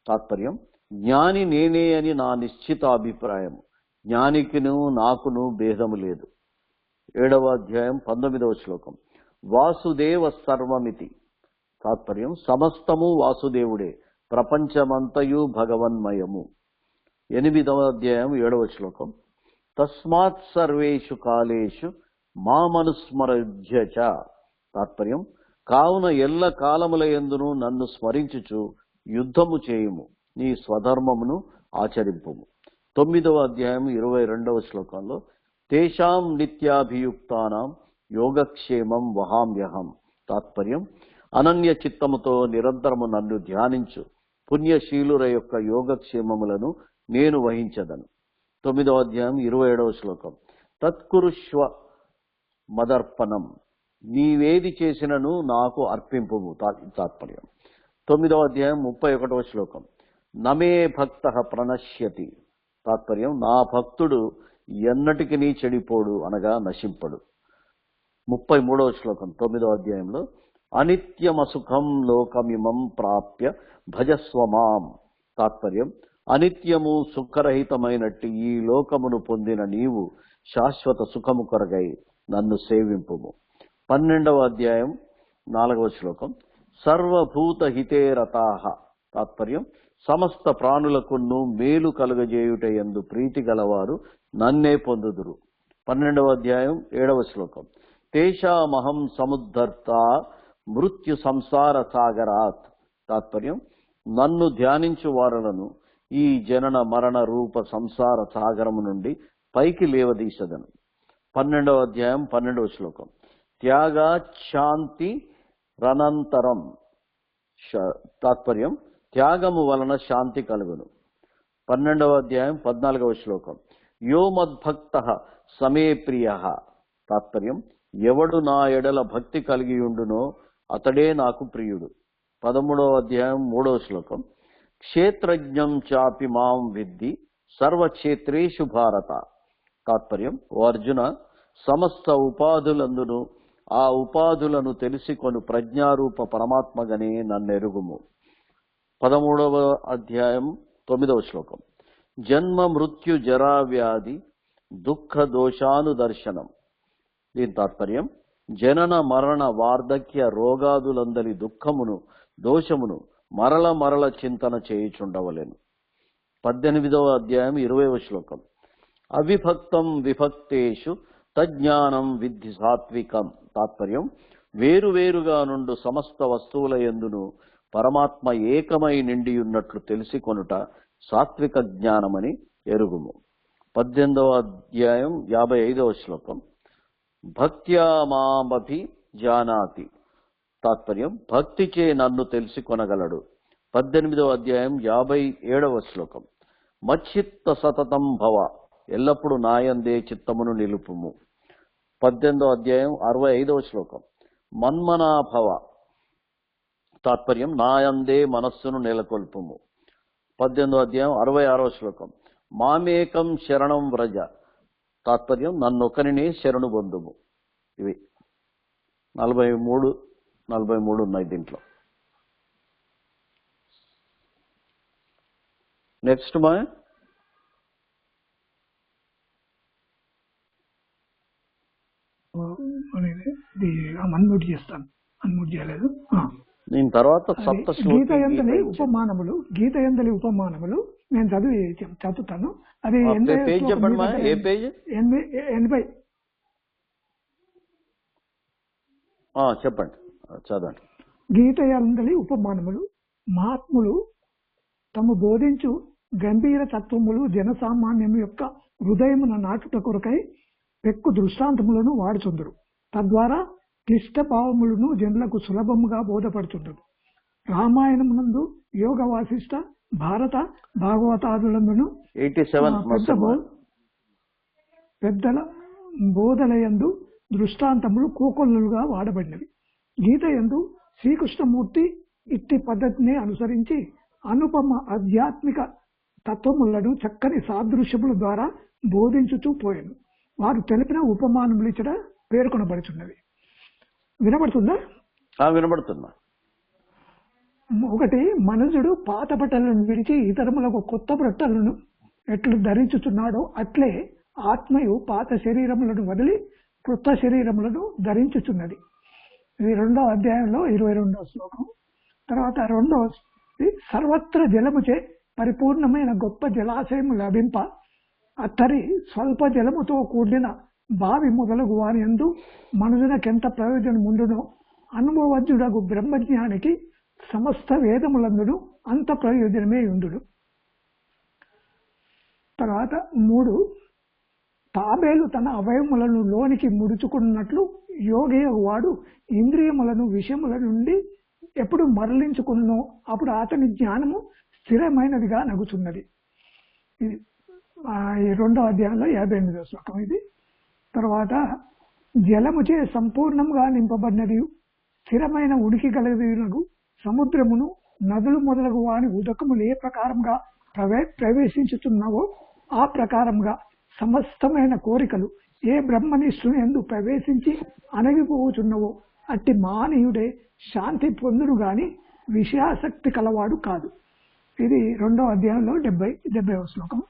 తాత్పర్యం: జ్ఞాని నేనే అని నా నిశ్చిత అభిప్రాయం. జ్ఞానికిను నాకును భేదము లేదు. 7వ అధ్యాయం 19వ శ్లోకం. వాసుదేవ సర్వమితి. తాత్పర్యం: సమస్తము వాసుదేవుడే, ప్రపంచమంతయు భగవన్మయము. 8వ అధ్యాయం 7వ శ్లోకం. తస్మాత్ సర్వేషు కాలేషు మామనుస్మరధ్య చ. తాత్పర్యం: కావున ఎల్ల కాలముల యందును నన్ను స్మరించుచు యుద్ధము చేయుము, నీ స్వధర్మమును ఆచరింపుము. 9వ అధ్యాయం 22వ శ్లోకంలో తేషాం నిత్యాభియుక్తానాం యోగక్షేమం వహామ్యహం. తాత్పర్యం: అనన్య చిత్తముతో నిరంతరము నన్ను ధ్యానించు పుణ్యశీలుర యొక్క యోగక్షేమములను నేను వహించదను. 9వ అధ్యాయం 27వ శ్లోకం. తత్కురుష్వ మదర్పణం. నీవేది చేసినను నాకు అర్పింపుము. తాత్పర్యం. 9వ అధ్యాయం 31వ శ్లోకం. నమే భక్త ప్రణశ్యతి. తాత్పర్యం: నా భక్తుడు ఎన్నటికి నీ చెడిపోడు, అనగా నశింపడు. 33వ శ్లోకం 9వ అధ్యాయంలో. అనిత్యమసుఖం లోకమిమం ప్రాప్య భజస్వమాం. తాత్పర్యం: అనిత్యము సుఖరహితమైనట్టు ఈ లోకమును పొందిన నీవు శాశ్వత సుఖము కొరగై నన్ను సేవింపుము. 12వ అధ్యాయం 4వ శ్లోకం. సర్వభూత హితే రతాః. తాత్పర్యం: సమస్త ప్రాణులకును మేలు కలుగజేయుటయందు ప్రీతి గలవారు నన్నే పొందుదురు. 12వ అధ్యాయం 7వ శ్లోకం. తేషామహం సముద్ధర్త మృత్యు సంసార సాగరాత్. తాత్పర్యం: నన్ను ధ్యానించు వారులను ఈ జనన మరణ రూప సంసార సాగరము నుండి పైకి లేవదీసదను. 12వ అధ్యాయం 12వ శ్లోకం. త్యాగాశాంతి రనంతరం. తాత్పర్యం: త్యాగము వలన శాంతి కలుగును. 12వ అధ్యాయం 14వ శ్లోకం. యో మద్భక్త సమే ప్రియ. తాత్పర్యం: ఎవడు నా ఎడల భక్తి కలిగి ఉండునో అతడే నాకు ప్రియుడు. 13వ అధ్యాయం 3వ శ్లోకం. క్షేత్రజ్ఞం చాపి మాం విద్ధి సర్వక్షేత్రేషు భారత. తాత్పర్యం: ఓ అర్జున, సమస్త ఉపాధులందును ఆ ఉపాధులను తెలిసికొను ప్రజ్ఞారూప పరమాత్మగనే నన్నెరుగుము. 13వ అధ్యాయం 9వ శ్లోకం. జన్మ మృత్యు జరా వ్యాధి దుఃఖ దోషానుదర్శనం. దీని తాత్పర్యం: జనన మరణ వార్ధక్య రోగాదులందరి దుఃఖమును దోషమును మరల మరల చింతన చేయుచుండవలెను. 18వ అధ్యాయం 20వ శ్లోకం. అవిభక్తం విభక్తేషు తజ్ఞానం విద్ధి సాత్వికం. తాత్పర్యం: వేరువేరుగా నుండు సమస్త వస్తువుల యందును పరమాత్మ ఏకమై నిండియున్నట్లు తెలిసికొనుట సాత్విక జ్ఞానమని ఎరుగుము. 18వ అధ్యాయం 55వ శ్లోకం. భక్త్యా మామభి జానాతి. తాత్పర్యం: భక్తిచే నన్ను తెలుసుకొనగలడు. 18వ అధ్యాయం 57వ శ్లోకం. మచ్చిత్త సతతం భవ. ఎల్లప్పుడూ నాయందే చిత్తమును నిలుపుము. 18వ అధ్యాయం 65వ శ్లోకం. మన్మనాభవ. తాత్పర్యం: నాయందే మనస్సును నెలకొల్పుము. 18వ అధ్యాయం 66వ శ్లోకం. మామేకం శరణం వ్రజ. తాత్పర్యం: నన్నొకరినే శరణు పొందుము. ఇవి 43 ఉన్నాయి దీంట్లో. నెక్స్ట్ మా అన్మ్యూట్ చేస్తాను. అన్మ్యూట్ చేయలేదు. దీని తర్వాత సప్త గీత ఎందలి ఉపమానములు. గీత ఎందలి ఉపమానములు నేను చదువుతాను. అది పేజ్ చెప్పండి మా. ఏ పేజ్? 80. చెప్పండి, చదవండి. గీత ఎందలి ఉపమానములు. మహాత్ములు తమ బోధించు గంభీర తత్వములు జనసామాన్యం యొక్క హృదయమున నాటుట కొరకై పెక్కు దృష్టాంతములను వాడుచుందరు. తద్వారా క్లిష్ట భావములను జనులకు సులభముగా బోధపడుతుండదు. రామాయణమునందు యోగ వాసిష్ట భారత భాగవతాదులందును 87 పెద్దల బోధలయందు దృష్టాంతములు కోకొల్లుగా వాడబడినవి. గీత యందు శ్రీకృష్ణమూర్తి ఇట్టి పద్ధతిని అనుసరించి అనుపమ ఆధ్యాత్మిక తత్వములను చక్కని సాదృశ్యముల ద్వారా బోధించుతూ పోయాను. వారు తెలిపిన ఉపమానములు ఇక్కడ పేర్కొనబడుతున్నవి. వినబడుతుందా? వినబడుతున్నా. ఒకటి, మనుజుడు పాత బట్టలను విడిచి ఇతరములకు కొత్త బట్టలను ఎట్లు ధరించుతున్నాడో అట్లే ఆత్మయు పాత శరీరములను వదిలి కొత్త శరీరములను ధరించుచున్నది. ఇది 2వ అధ్యాయంలో 22వ శ్లోకం. తర్వాత 2వ, సర్వత్ర జలముచే పరిపూర్ణమైన గొప్ప జలాశయము లభింప అత్తరి స్వల్ప జలముతో కూడిన బావి మొదలగు వారి యందు మనుజునకెంత ప్రయోజనం ఉండునో అనుభవజ్ఞుడగు బ్రహ్మజ్ఞానికి సమస్త వేదములందును అంత ప్రయోజనమే ఉండును. తర్వాత 3, తాబేలు తన అవయములను లోనికి ముడుచుకున్నట్లు యోగి వాడు ఇంద్రియములను విషయముల నుండి ఎప్పుడు మరలించుకున్నో అప్పుడు అతని జ్ఞానము స్థిరమైనదిగా నగుచున్నది. ఇది 2వ అధ్యాయంలో 58వ శ్లోకం ఇది. తర్వాత, జలముచే సంపూర్ణంగా నింపబడినది స్థిరమైన ఉనికి కలిగినగు సముద్రమును నదులు మొదలగు వాని ఉదకములు ఏ ప్రకారంగా ప్రవేశించుతున్నావో ఆ ప్రకారంగా సమస్తమైన కోరికలు ఏ బ్రహ్మనిష్ఠుని యందు ప్రవేశించి అణగిపోవుచున్నవో అట్టి మానవుడే శాంతి పొందును గాని విషయాసక్తి కలవాడు కాదు. ఇది 2వ అధ్యాయంలో 70వ శ్లోకం.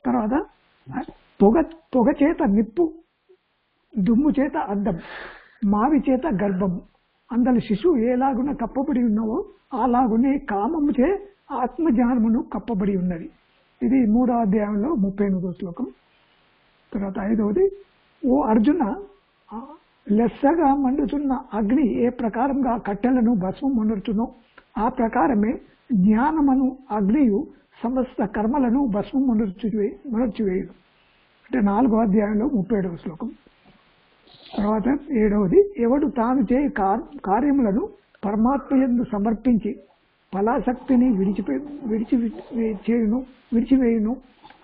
తర్వాత, పొగ చేత నిప్పు, దుమ్ము చేత అద్దం, మావి చేత గర్భము, అందరి శిశువు ఏలాగున కప్పబడి ఉన్నావో అలాగునే కామముచే ఆత్మజ్ఞానమును కప్పబడి ఉన్నది. ఇది 3వ అధ్యాయంలో 38వ శ్లోకం. తర్వాత 5వది, ఓ అర్జున, లెస్సగా మండుతున్న అగ్ని ఏ ప్రకారంగా కట్టెలను భస్మం మండుతున్నో ఆ ప్రకారమే జ్ఞానమను అగ్నియు సమస్త కర్మలను భస్మం మనుర్చివేయును. అంటే 4వ అధ్యాయంలో 37వ శ్లోకం. తర్వాత 7వది, ఎవడు తాను చేయి కార్యములను పరమాత్మ యందు సమర్పించి ఫలాసక్తిని విడిచివేయును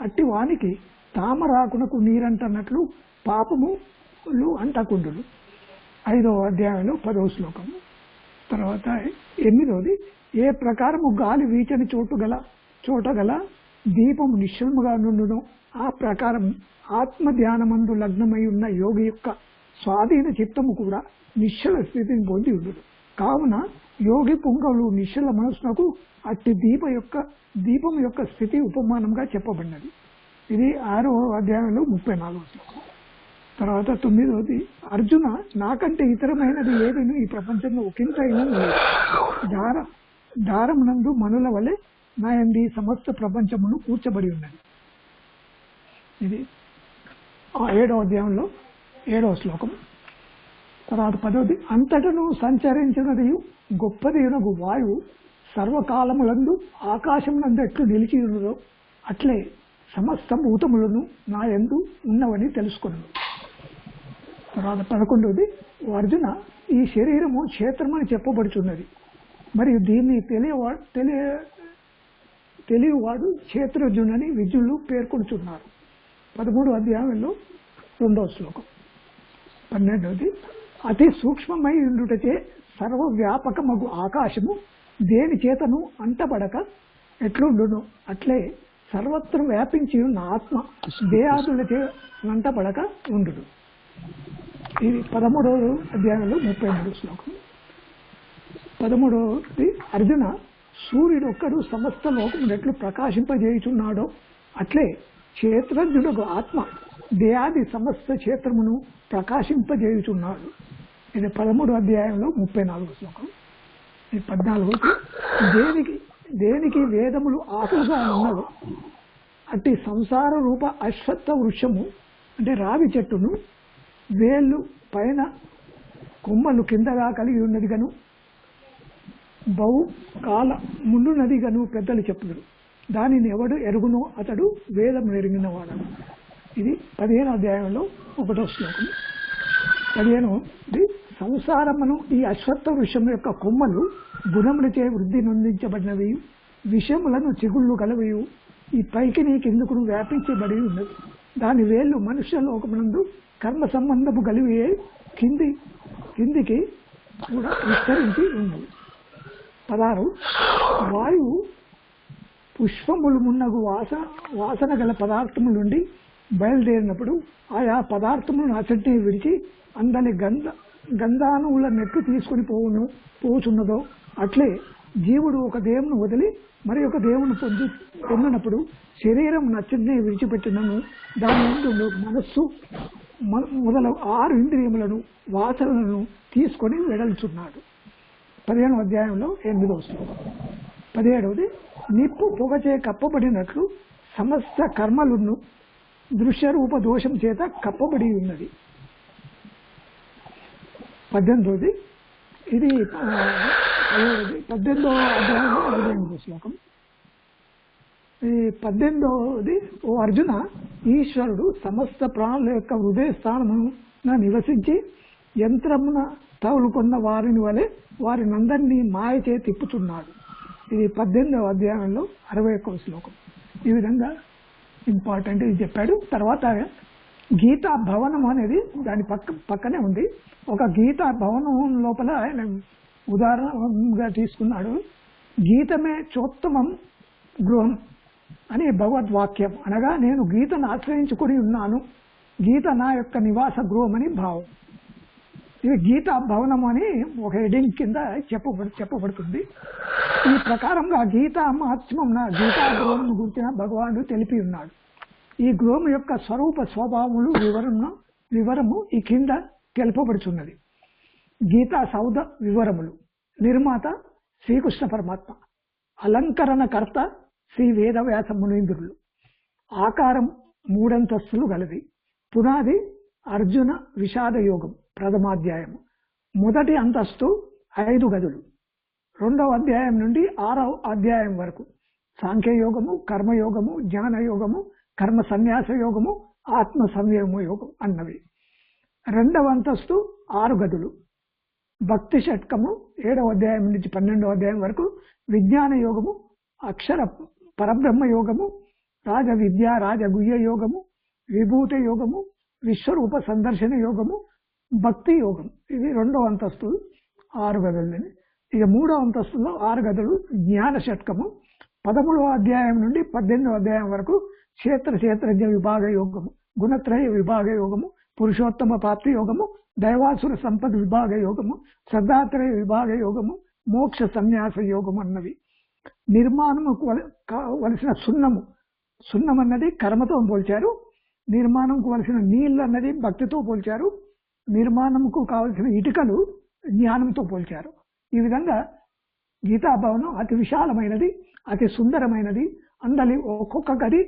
అట్టి వానికి తామరాకునకు నీరంటన్నట్లు పాపములు అంటకుండును. 5వ అధ్యాయంలో 10వ శ్లోకం. తర్వాత 8వది, ఏ ప్రకారము గాలి వీచని చోటగల దీపము నిశ్చలముగా నుండును ఆ ప్రకారం ఆత్మ ధ్యానమందు లగ్నమై ఉన్న యోగి యొక్క స్వాధీన చిత్తము కూడా నిశ్చల స్థితిని పొంది ఉండును. కావున యోగి పుంగవులు నిశ్చల మనస్సునకు అట్టి దీపం యొక్క స్థితి ఉపమానంగా చెప్పబడినది. ఇది 6వ అధ్యాయంలో 34వ శ్లోకం. తర్వాత 9వది, అర్జున, నాకంటే ఇతరమైనది ఏదైనా ఈ ప్రపంచంలో ఒకంతైనా లేదు. దారమునందు మనుల వలె నాయంది సమస్త ప్రపంచమును కూర్చబడి ఉన్నది. ఇది 7వ అధ్యాయంలో 7వ శ్లోకం. తర్వాత 10వది, అంతటను సంచరించినది గొప్పదేవునగు వాయువు సర్వకాలములందు ఆకాశమునందు ఎట్లు నిలిచి ఉన్నదో అట్లే సమస్త భూతములను నా యందు ఉన్నవని తెలుసుకున్నాను. తర్వాత 11వది, అర్జున, ఈ శరీరము క్షేత్రమని చెప్పబడుచున్నది మరియు దీన్ని తెలియవాడు క్షేత్రజ్ఞుడని విద్యులు పేర్కొంటున్నారు. 13వ అధ్యాయంలో 2వ శ్లోకం. 12వది, అతి సూక్ష్మమై ఉండుటచే సర్వవ్యాపకమగు ఆకాశము దేని చేతను అంటబడక ఎట్లుండును అట్లే సర్వత్ర వ్యాపించి ఉన్న ఆత్మ దేహాదులచే అంటబడక ఉండును. ఇది 13వ అధ్యాయంలో 33వ శ్లోకం. 13వది, అర్జున, సూర్యుడు ఒక్కడు సమస్త లోకమును ఎట్లు ప్రకాశింపజేయుచున్నాడో అట్లే క్షేత్రజ్ఞుడు ఆత్మ దేహాది సమస్త క్షేత్రమును ప్రకాశింపజేయుచున్నాడు. ఇది 13వ అధ్యాయంలో 34వ శ్లోకం. ఇది 14వది, దేనికి వేదములు ఆకులుగా ఉన్నదో అట్టి సంసార రూప అశ్వత్థ వృక్షము అంటే రావి చెట్టును వేళ్ళు పైన కొమ్మలు కిందగా కలిగి ఉన్నది గను బహు కాల ముందున్నది గను పెద్దలు చెప్పుదురు. దానిని ఎవడు ఎరుగునో అతడు వేదం ఎరిగిన వాడను. ఇది 15వ అధ్యాయంలో 1వ శ్లోకం. 15 సంసారమును ఈ అశ్వత్థ వృక్షం యొక్క కొమ్మలు గుణములచే వృద్ధి నొందించబడినవి, విషములను చిగుళ్ళు కలవయు, ఈ పైకి నీ కిందకు వ్యాపించబడి ఉన్నది. దాని వేళ్లు మనుష్య లోకమునందు కర్మ సంబంధము కలిగి కిందికి కూడా విస్తరించి ఉన్నది. 16 వాయువు పుష్పములు మున్నగు వాసన గల పదార్థముల నుండి బయలుదేరినప్పుడు ఆయా పదార్థములను అసటిని విడిచి అందరి గంధానువుల నెట్టు తీసుకుని పోచున్నదో అట్లే జీవుడు ఒక దేవుని వదిలి మరి ఒక దేవుని పొందినప్పుడు శరీరం నచ్చని విడిచిపెట్టినను దాని నుండి మనస్సు మొదలగు 6 ఇంద్రియములను వాసనలను తీసుకొని వెడల్చున్నాడు. 15వ అధ్యాయంలో 8వ శ్లోకం. 17 నిప్పు పొగచే కప్పబడినట్లు సమస్త కర్మలను దృశ్యరూప దోషం చేత కప్పబడి ఉన్నది. 18 ఇది 18వ అధ్యాయంలో 15వ శ్లోకం. ఈ 18వ ఓ అర్జున, ఈశ్వరుడు సమస్త ప్రాణుల యొక్క హృదయ స్థానమున నివసించి యంత్రమున తగులుకున్న వారిని వలె వారినందరినీ మాయచే తిప్పుతున్నాడు. ఇది 18వ అధ్యాయంలో 61వ శ్లోకం. ఈ విధంగా ఇంపార్టెంట్ ఇది చెప్పాడు. తర్వాత గీతా భవనం అనేది దాని పక్కనే ఉంది. ఒక గీతా భవనం లోపల ఆయన ఉదాహరణగా తీసుకున్నాడు. గీతమే చోత్తమం గృహం అని భగవద్వాక్యం. అనగా నేను గీతను ఆశ్రయించుకుని ఉన్నాను, గీత నా యొక్క నివాస గృహం అని భావం. ఇది గీతా భవనం అని ఒక హెడింగ్ కింద చెప్పబడుతుంది. ఈ ప్రకారంగా గీతా మహాత్మ్యం గీతా గృహం గురించిన భగవానుడు తెలిపి ఉన్నాడు. ఈ గృహం యొక్క స్వరూప స్వభావములు వివరము ఈ కింద తెలుపబడుచున్నది. గీతా సౌధ వివరములు. నిర్మాత శ్రీకృష్ణ పరమాత్మ, అలంకరణకర్త శ్రీ వేదవ్యాస మునీంద్రులు. ఆకారం 3 అంతస్తులు గలది. పునాది అర్జున విషాద యోగం ప్రథమాధ్యాయము. మొదటి అంతస్తు 5 గదులు. 2వ అధ్యాయం నుండి 6వ అధ్యాయం వరకు సాంఖ్యయోగము, కర్మయోగము, జ్ఞానయోగము, కర్మ సన్యాస యోగము, ఆత్మ సంయమ యోగం అన్నవి. 2వ అంతస్తు 6 గదులు. భక్తి షట్కము 7వ అధ్యాయం నుంచి 12వ అధ్యాయం వరకు విజ్ఞాన యోగము, అక్షర పరబ్రహ్మ యోగము, రాజ విద్య రాజగుహ్య యోగము, విభూత యోగము, విశ్వరూప సందర్శన యోగము, భక్తి యోగం. ఇది 2వ అంతస్తు 6 గదులని. ఇక 3వ అంతస్తులో 6 గదులు జ్ఞాన షట్కము. 13వ అధ్యాయం నుండి 18వ అధ్యాయం వరకు క్షేత్రజ్ఞ విభాగ యోగము, గుణత్రయ విభాగ యోగము, పురుషోత్తమ ప్రాప్తి యోగము, దైవాసుర సంపద విభాగ యోగము, శ్రద్ధాత్రయ విభాగ యోగము, మోక్ష సన్యాస యోగం అన్నవి. నిర్మాణముకు వలసిన సున్నం అన్నది కర్మతో పోల్చారు. నిర్మాణంకు వలసిన నీళ్ళు అన్నది భక్తితో పోల్చారు. నిర్మాణంకు కావలసిన ఇటుకలు జ్ఞానంతో పోల్చారు. ఈ విధంగా గీతాభవనం అతి విశాలమైనది, అతి సుందరమైనది. అందలి ఒక్కొక్క గది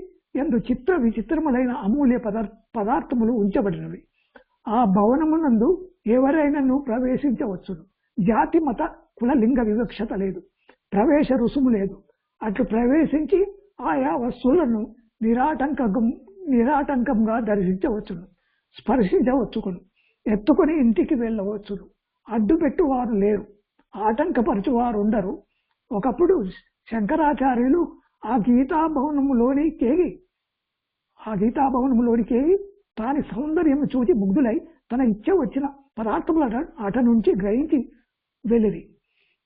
ఎందు చిత్ర విచిత్రములైన అమూల్య పదార్థములు ఉంచబడినవి. ఆ భవనమునందు ఎవరైనాను ప్రవేశించవచ్చును. జాతి మత కుల లింగ వివక్షత లేదు, ప్రవేశ రుసుము లేదు. అట్లు ప్రవేశించి ఆయా వస్తువులను నిరాటంకంగా దర్శించవచ్చును, స్పర్శించవచ్చును, ఎత్తుకుని ఇంటికి వెళ్ళవచ్చును. అడ్డుపెట్టువారు లేరు, ఆటంకపరచువారు ఉండరు. ఒకప్పుడు శంకరాచార్యులు ఆ గీతాభవనములోనికి తాని సౌందర్యం చూసి ముగ్ధులై తన ఇచ్చ వచ్చిన పదార్థముల అట నుంచి గ్రహించి వెళ్ళిరి.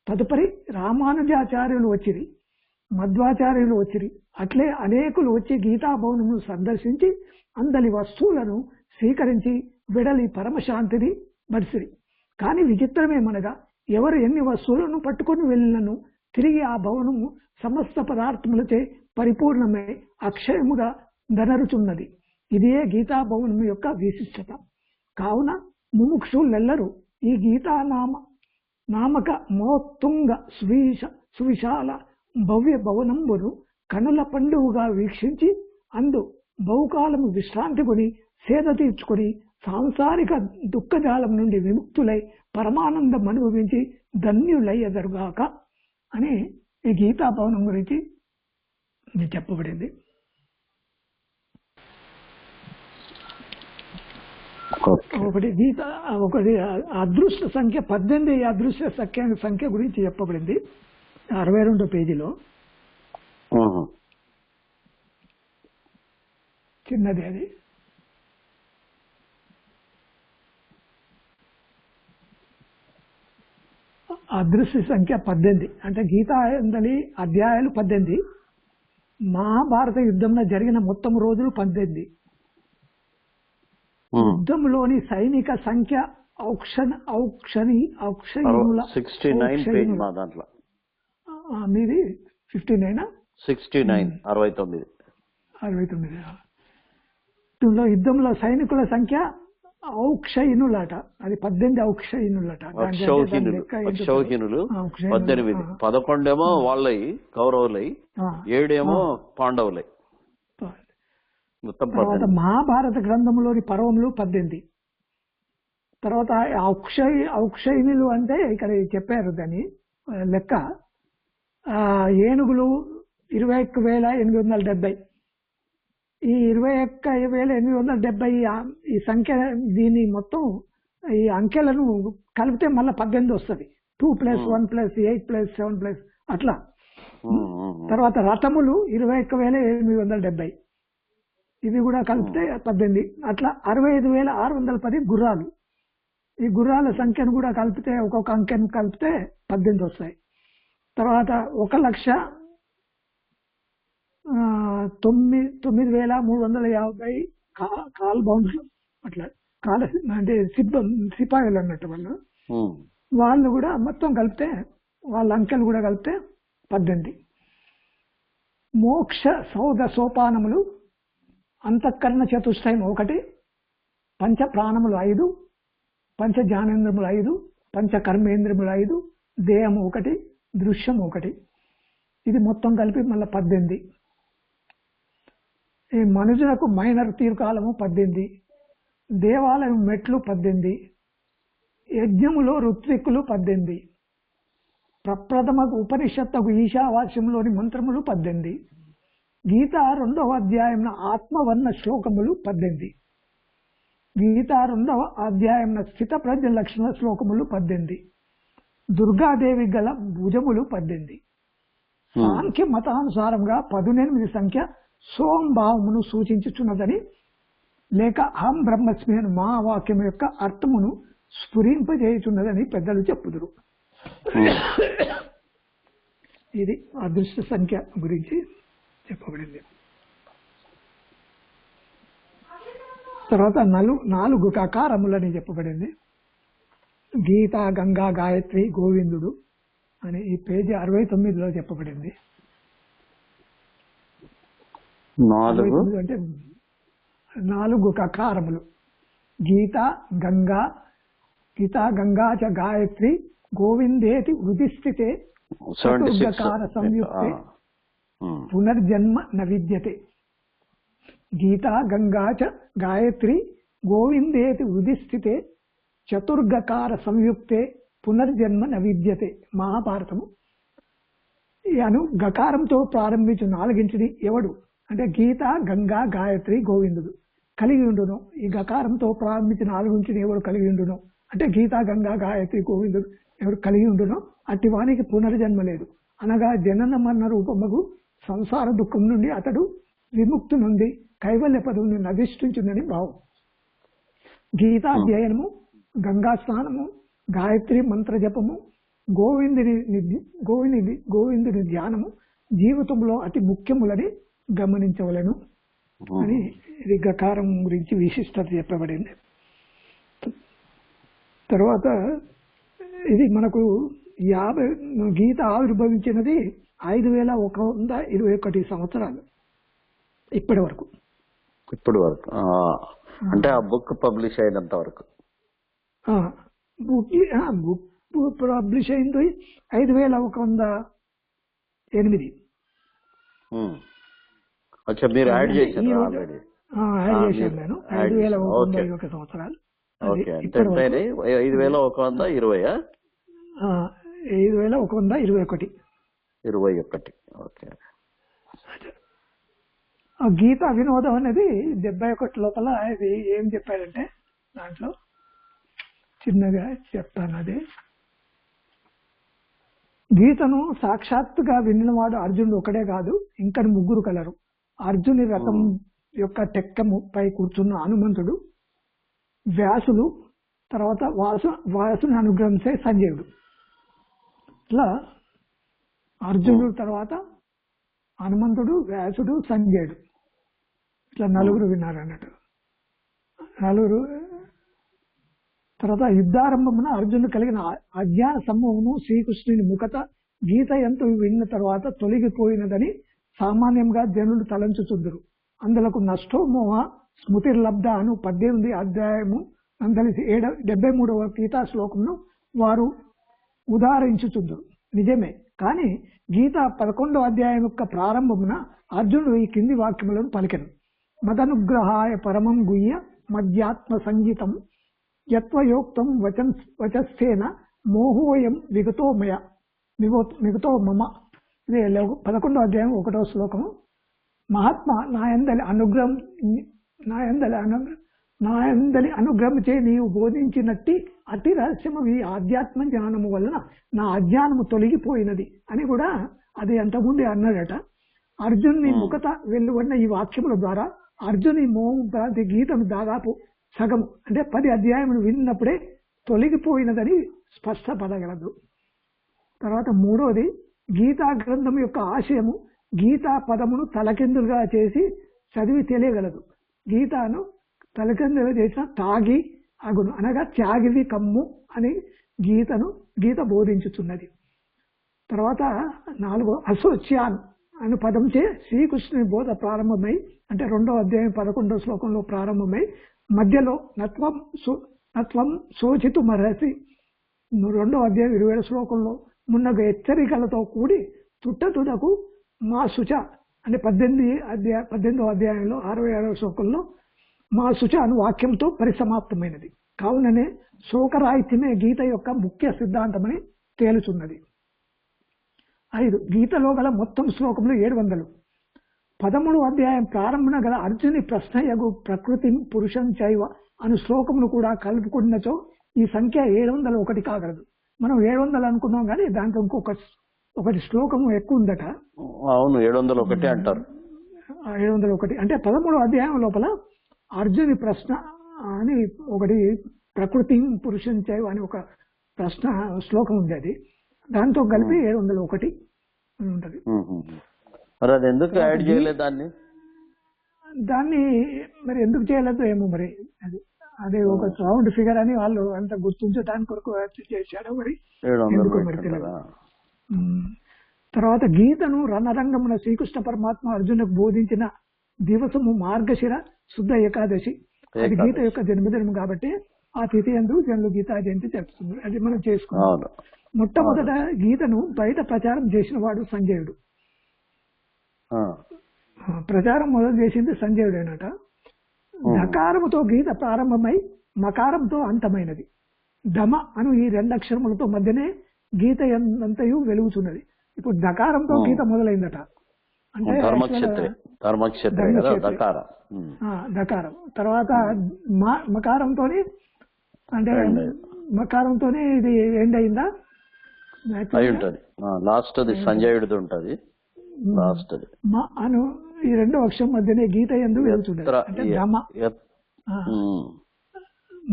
తదుపరి రామానుజాచార్యులు వచ్చిరి, మధ్వాచార్యులు వచ్చిరి. అట్లే అనేకులు వచ్చి గీతాభవనమును సందర్శించి అందలి వస్తువులను స్వీకరించి విడలి పరమశాంతిని బడిసిరి. కానీ విచిత్రమేమనగా ఎవరు ఎన్ని వస్తువులను పట్టుకుని వెళ్ళినను తిరిగి ఆ భవనము సమస్త పదార్థములచే పరిపూర్ణమై అక్షయముగా ధనరుచున్నది. ఇదే గీతాభవనము యొక్క విశిష్టత. కావున ముముక్షులెల్లరూ ఈ నామక మోత్తుంగ సువిశాల భవ్య భవనంబును కనుల పండుగగా వీక్షించి అందు బహుకాలము విశ్రాంతి కొని సేద తీర్చుకొని సాంసారిక దుఃఖజాలం నుండి విముక్తులై పరమానందం అనుభవించి ధన్యులయ్యదరుగాక అని ఈ గీతాభవనం గురించి చెప్పబడింది. ఒకటి గీత, ఒకటి అదృష్ట సంఖ్య 18 అదృష్ట సంఖ్య గురించి చెప్పబడింది 62వ పేజీలో. చిన్నది అది. అదృశ్య సంఖ్య 18 అంటే గీతాంజలి అధ్యాయాలు 18, మహాభారత యుద్ధంలో జరిగిన మొత్తం రోజులు 18. యుద్ధంలోని సైనిక సంఖ్య మీది 69. యుద్ధంలో సైనికుల సంఖ్య ఔక్షయినులట, అది 18 ఔక్షయినులట. అక్షౌహిణులు 18, 11 వాళ్ళయి కౌరవులై, 7 పాండవులై. తర్వాత మహాభారత గ్రంథంలోని పర్వములు 18. తర్వాత ఔక్షయినులు అంటే ఇక్కడ చెప్పారు దాని లెక్క. ఏనుగులు 21,870. ఈ 21,870 ఈ సంఖ్య, దీని మొత్తం ఈ అంకెలను కలిపితే మళ్ళీ 18 వస్తుంది. 2 + 1 + 8 + 7 అట్లా. తర్వాత రథములు 21,870, ఇవి కూడా కలిపితే 18. అట్లా 65,610 గుర్రాలు. ఈ గుర్రాల సంఖ్యను కూడా కలిపితే, ఒక్కొక్క అంకెను కలిపితే 18 వస్తాయి. తర్వాత 1,09,350 కాల్ బౌండ్లు, అట్లా అంటే సిపాయిలు అన్నట్టు వాళ్ళు కూడా మొత్తం కలిపితే, వాళ్ళ అంకెలు కూడా కలిపితే 18. మోక్ష సౌద సోపానములు అంతఃకరణ చతుష్టయం 1, పంచ ప్రాణములు 5, పంచ జ్ఞానేంద్రములు 5, పంచ కర్మేంద్రములు 5, దేహము 1, దృశ్యము 1. ఇది మొత్తం కలిపి మళ్ళీ 18. ఈ మనుషులకు మైనర్ తీర్కాలము 18, దేవాలయం మెట్లు 18, యజ్ఞములో ఋత్విక్కులు 18, ప్రప్రథమ ఉపనిషత్తుకు ఈశావాస్యంలోని మంత్రములు 18, గీత 2వ అధ్యాయం ఆత్మవర్ణ శ్లోకములు 18, గీత 2వ అధ్యాయం స్థిత ప్రజ్ఞ లక్షణ శ్లోకములు 18, దుర్గాదేవి గల భుజములు 18. సాంఖ్య మతానుసారంగా 18 సంఖ్య సోంభావమును సూచించుచున్నదని, లేక అహం బ్రహ్మస్మి అని మహావాక్యం యొక్క అర్థమును స్ఫురింపజేయుచున్నదని పెద్దలు చెప్పుదురు. ఇది అదృష్ట సంఖ్య గురించి చెప్పబడింది. తర్వాత 4 కకారములని చెప్పబడింది. గీత, గంగా, గాయత్రి, గోవిందుడు అని ఈ పేజీ 69లో చెప్పబడింది. 4 అంటే 4 కకారములు. గీత, గంగా చ గాయత్రి, గోవిందేతి వృధిస్థితే చతుర్గకార సంయుక్తే పునర్జన్మ న విద్యతే. గీత, గంగా చ గాయత్రి, గోవిందేతి వృధిస్థితే చతుర్గకార సంయుక్తే పునర్జన్మ న విద్యతే. మహాభారతము. అను గకారంతో ప్రారంభించు 4 ఎవడు అంటే గీత, గంగా, గాయత్రి, గోవిందుడు కలిగి ఉండును. ఈ గకారంతో ప్రారంభించిన 4 ఎవడు కలిగి ఉండును అంటే గీత, గంగా, గాయత్రి, గోవిందుడు ఎవడు కలిగి ఉండునో అట్టి వానికి పునర్జన్మ లేదు. అనగా జనన మరణ రూపముగు సంసార దుఃఖం నుండి అతడు విముక్తి నుండి కైవల్య పదవిని అధిష్ఠించునని భావం. గీతాధ్యయనము, గంగా స్నానము, గాయత్రి మంత్ర జపము, గోవిందుని ధ్యానము జీవితంలో అతి ముఖ్యములని గమనించవలను అని ఇది గకారం గురించి విశిష్టత చెప్పబడింది. తర్వాత ఇది మనకు గీత ఆవిర్భవించినది 5,121 సంవత్సరాలు ఇప్పటి వరకు. అంటే ఆ బుక్ పబ్లిష్ అయినంత వరకు. బుక్ పబ్లిష్ అయింది 5,108. మీరు యాడ్ చేశారు యాడ్ చేశాను నేను. 5,121 సంవత్సరాలు. 5,120. 5,121. ఓకే. గీతా వినోదం అనేది 71 లోపల ఇది ఏం చెప్పాడంటే, దాంట్లో చిన్నగా చెప్తాను. అదే గీతను సాక్షాత్తుగా విన్నవాడు అర్జునుడు ఒకడే కాదు, ఇంకా ముగ్గురు కలరు. అర్జుని రథం యొక్క టెక్కము పై కూర్చున్న హనుమంతుడు, వ్యాసులు, తర్వాత వాసుని అనుగ్రహించే సంజయుడు. ఇట్లా అర్జునుడు తర్వాత హనుమంతుడు, వ్యాసుడు, సంజయుడు, ఇట్లా నలుగురు విన్నారు అన్నట్టు. నలుగురు తర్వాత యుద్ధారంభమున అర్జునుడు కలిగిన అజ్ఞాన సమూహము శ్రీకృష్ణుని ముఖత గీత ఎంత విన్న తర్వాత తొలగిపోయినదని సామాన్యంగా జనులు తలంచుచుందురు. అందులకు నష్టోమోహ స్మృతిర్లబ్ధ అను 18 అధ్యాయము అందలిసి 73వ గీతా శ్లోకమును వారు ఉదాహరించుచుందురు. నిజమే, కానీ గీత 11వ అధ్యాయం యొక్క ప్రారంభమున అర్జునుడు ఈ కింది వాక్యములను పలికెను. మదనుగ్రహాయ పరమం గుయ్య మధ్యాత్మ సంగీతం యత్వయోక్తం వచస్థేన మోహోయం మిగతో మమ. ఇది 11వ అధ్యాయం 1వ శ్లోకము. మహాత్మ నాయందలి అనుగ్రహముచే నీవు బోధించినట్టి అతి రహస్యము ఈ ఆధ్యాత్మ జ్ఞానము వలన నా అజ్ఞానము తొలగిపోయినది అని కూడా అది అంతకుముందే అన్నాడట. అర్జునుని ముఖత వెలువడిన ఈ వాక్యముల ద్వారా అర్జుని మోహం గీతను దాదాపు సగము అంటే 10 అధ్యాయములు విన్నప్పుడే తొలగిపోయినదని స్పష్టపడగలదు. తర్వాత మూడోది, గీతా గ్రంథం యొక్క ఆశయము గీతా పదమును తలకిందులుగా చేసి చదివి తెలియగలదు. గీతాను తలకిందులుగా చేసిన తాగి అగును అనగా త్యాగిది కమ్ము అని గీత బోధించుతున్నది. తర్వాత 4వ అసోచ్యాన్ అను పదంచే శ్రీకృష్ణుని బోధ ప్రారంభమై అంటే 2వ అధ్యాయం 11వ శ్లోకంలో ప్రారంభమై మధ్యలో నత్వం శోచితు మరసి 2వ అధ్యాయం 20వ శ్లోకంలో మున్నగు హెచ్చరికలతో కూడి తుట్టతుడకు మా శుచ అంటే 18వ అధ్యాయంలో 66వ శ్లోకంలో మా శుచ అను వాక్యంతో పరిసమాప్తమైనది. కావుననే శోకరాహిత్యమే గీత యొక్క ముఖ్య సిద్ధాంతమని తేలుచున్నది. 5. గీతలో గల మొత్తం శ్లోకములు 700. 13వ అధ్యాయం ప్రారంభన గల అర్జుని ప్రశ్నయగు ప్రకృతి పురుషం చైవ అను శ్లోకమును కూడా కలుపుకున్నచో ఈ సంఖ్య 701 కాగలదు. మనం 700 అనుకున్నాం కానీ దాంట్లో ఒకటి శ్లోకము ఎక్కువ ఉందట. అవును, 701 అంటారు. 701 అంటే 13వ అధ్యాయం లోపల అర్జుని ప్రశ్న అని ఒకటి ప్రకృతి పురుషం చైవ అని ఒక ప్రశ్న శ్లోకం ఉంది. అది దాంతో కలిపి 701 అని ఉంటది. మరి అది ఎందుకు యాడ్ చేయలేదు దాన్ని మరి ఎందుకు చేయలేదు ఏమో మరి. అదే ఒక రౌండ్ ఫిగర్ అని వాళ్ళు అంత గుర్తించడానికి కొరకు చేశాడు మరి తెలియదు. తర్వాత గీతను రణరంగమున శ్రీకృష్ణ పరమాత్మ అర్జునుకు బోధించిన దివసము మార్గశిర శుద్ధ ఏకాదశి. అది గీత యొక్క జన్మదినం కాబట్టి ఆ తిథి యందు జనులు గీతా జయంతి జరుపుతున్నారు. అది మనం చేసుకున్నాం. మొట్టమొదట గీతను బయట ప్రచారం చేసిన వాడు సంజయుడు. ప్రచారం మొదలు చేసింది సంజయుడేనట. దకారముతో గీత ప్రారంభమై మకారంతో అంతమైనది. దమ అను ఈ 2 అక్షరములతో మధ్యనే గీత అంతయు వెలుగుతున్నది. ఇప్పుడు దకారంతో గీత మొదలైందట. అంటే దకారం తర్వాత మకారంతో అంటే మకారంతోనే ఇది ఎండ్ అయిందా? లాస్ట్ అది సంజయుడిది ఉంటది. లాస్ట్ అను ఈ 2వ అక్షరం మధ్యనే గీత యందు వెలుగుతున్నది. అంటే దమ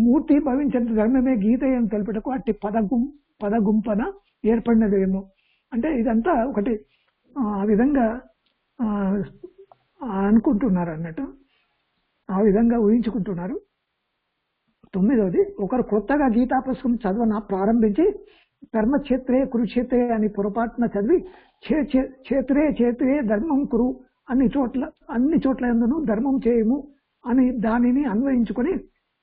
మూర్తి భవించిన ధర్మమే గీత అని తెలుపుటకు అట్టి పదగుంపన ఏర్పడినదేమో. అంటే ఇదంతా ఒకటి ఆ విధంగా అనుకుంటున్నారు అన్నట్టు, ఆ విధంగా ఊహించుకుంటున్నారు. 9వది, ఒకరు కొత్తగా గీతా పుస్తకం చదవన ప్రారంభించి ధర్మక్షేత్రే కురుక్షేత్రే అని పొరపాటున చదివి క్షేత్రే ధర్మం కురు అన్ని చోట్ల ఎందును ధర్మం చేయము అని దానిని అన్వయించుకొని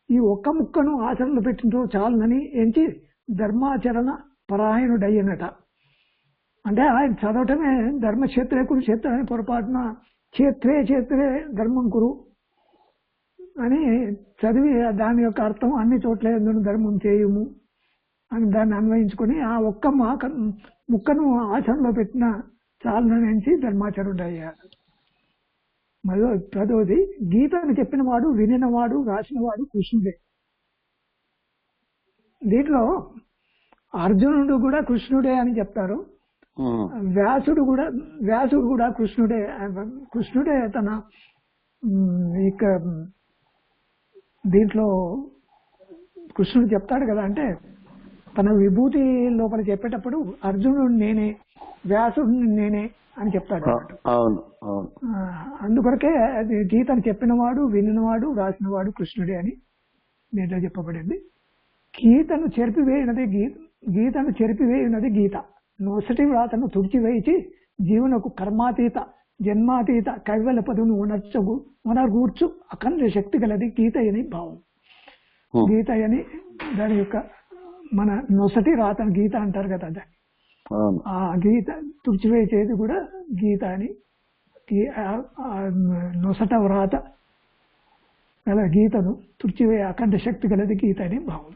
ఈ ఒక్క ముక్కను ఆచరణలో పెట్టినతో చాలునని ఎంచి ధర్మాచరణ పరాయణుడయ్యనట. అంటే ఆయన చదవటమే ధర్మక్షేత్రే కురుక్షేత్ర అని పొరపాటున క్షేత్రే ధర్మం కురు అని చదివి దాని యొక్క అర్థం అన్ని చోట్ల ఎందును ధర్మం చేయము అని దాన్ని అన్వయించుకొని ఆ ఒక్క ముక్కను ఆచరణలో పెట్టిన చాలునని ఎంచి ధర్మాచరుడయ్యాడు. మరియు 10వది, గీతను చెప్పినవాడు వినినవాడు రాసినవాడు కృష్ణుడే. దీంట్లో అర్జునుడు కూడా కృష్ణుడే అని చెప్తారు. వ్యాసుడు కూడా కృష్ణుడే తన ఇక దీంట్లో కృష్ణుడు చెప్తాడు కదా, అంటే తన విభూతి లోపల చెప్పేటప్పుడు అర్జునుడు నేనే, వ్యాసుడు నేనే అని చెప్తాడు. అవును అవును. అందుకొరకే అది గీతను చెప్పినవాడు, వినినవాడు, రాసినవాడు కృష్ణుడే అని దీంట్లో చెప్పబడింది. గీతను చెరిపివేయునది గీత. నొసటి వ్రాతను తుడిచివేసి జీవనకు కర్మాతీత జన్మాతీత కైవల పదును ఉనర్గూర్చు అఖండ శక్తి గలది గీత అని భావం. గీత అని దాని యొక్క మన నొసటి రాతను గీత అంటారు కదా, దాన్ని ఆ గీత తుడిచివేసేది కూడా గీత అని. నొసట వ్రాత గల గీతను తుడిచివే అఖండ శక్తి గలది గీత అని భావం.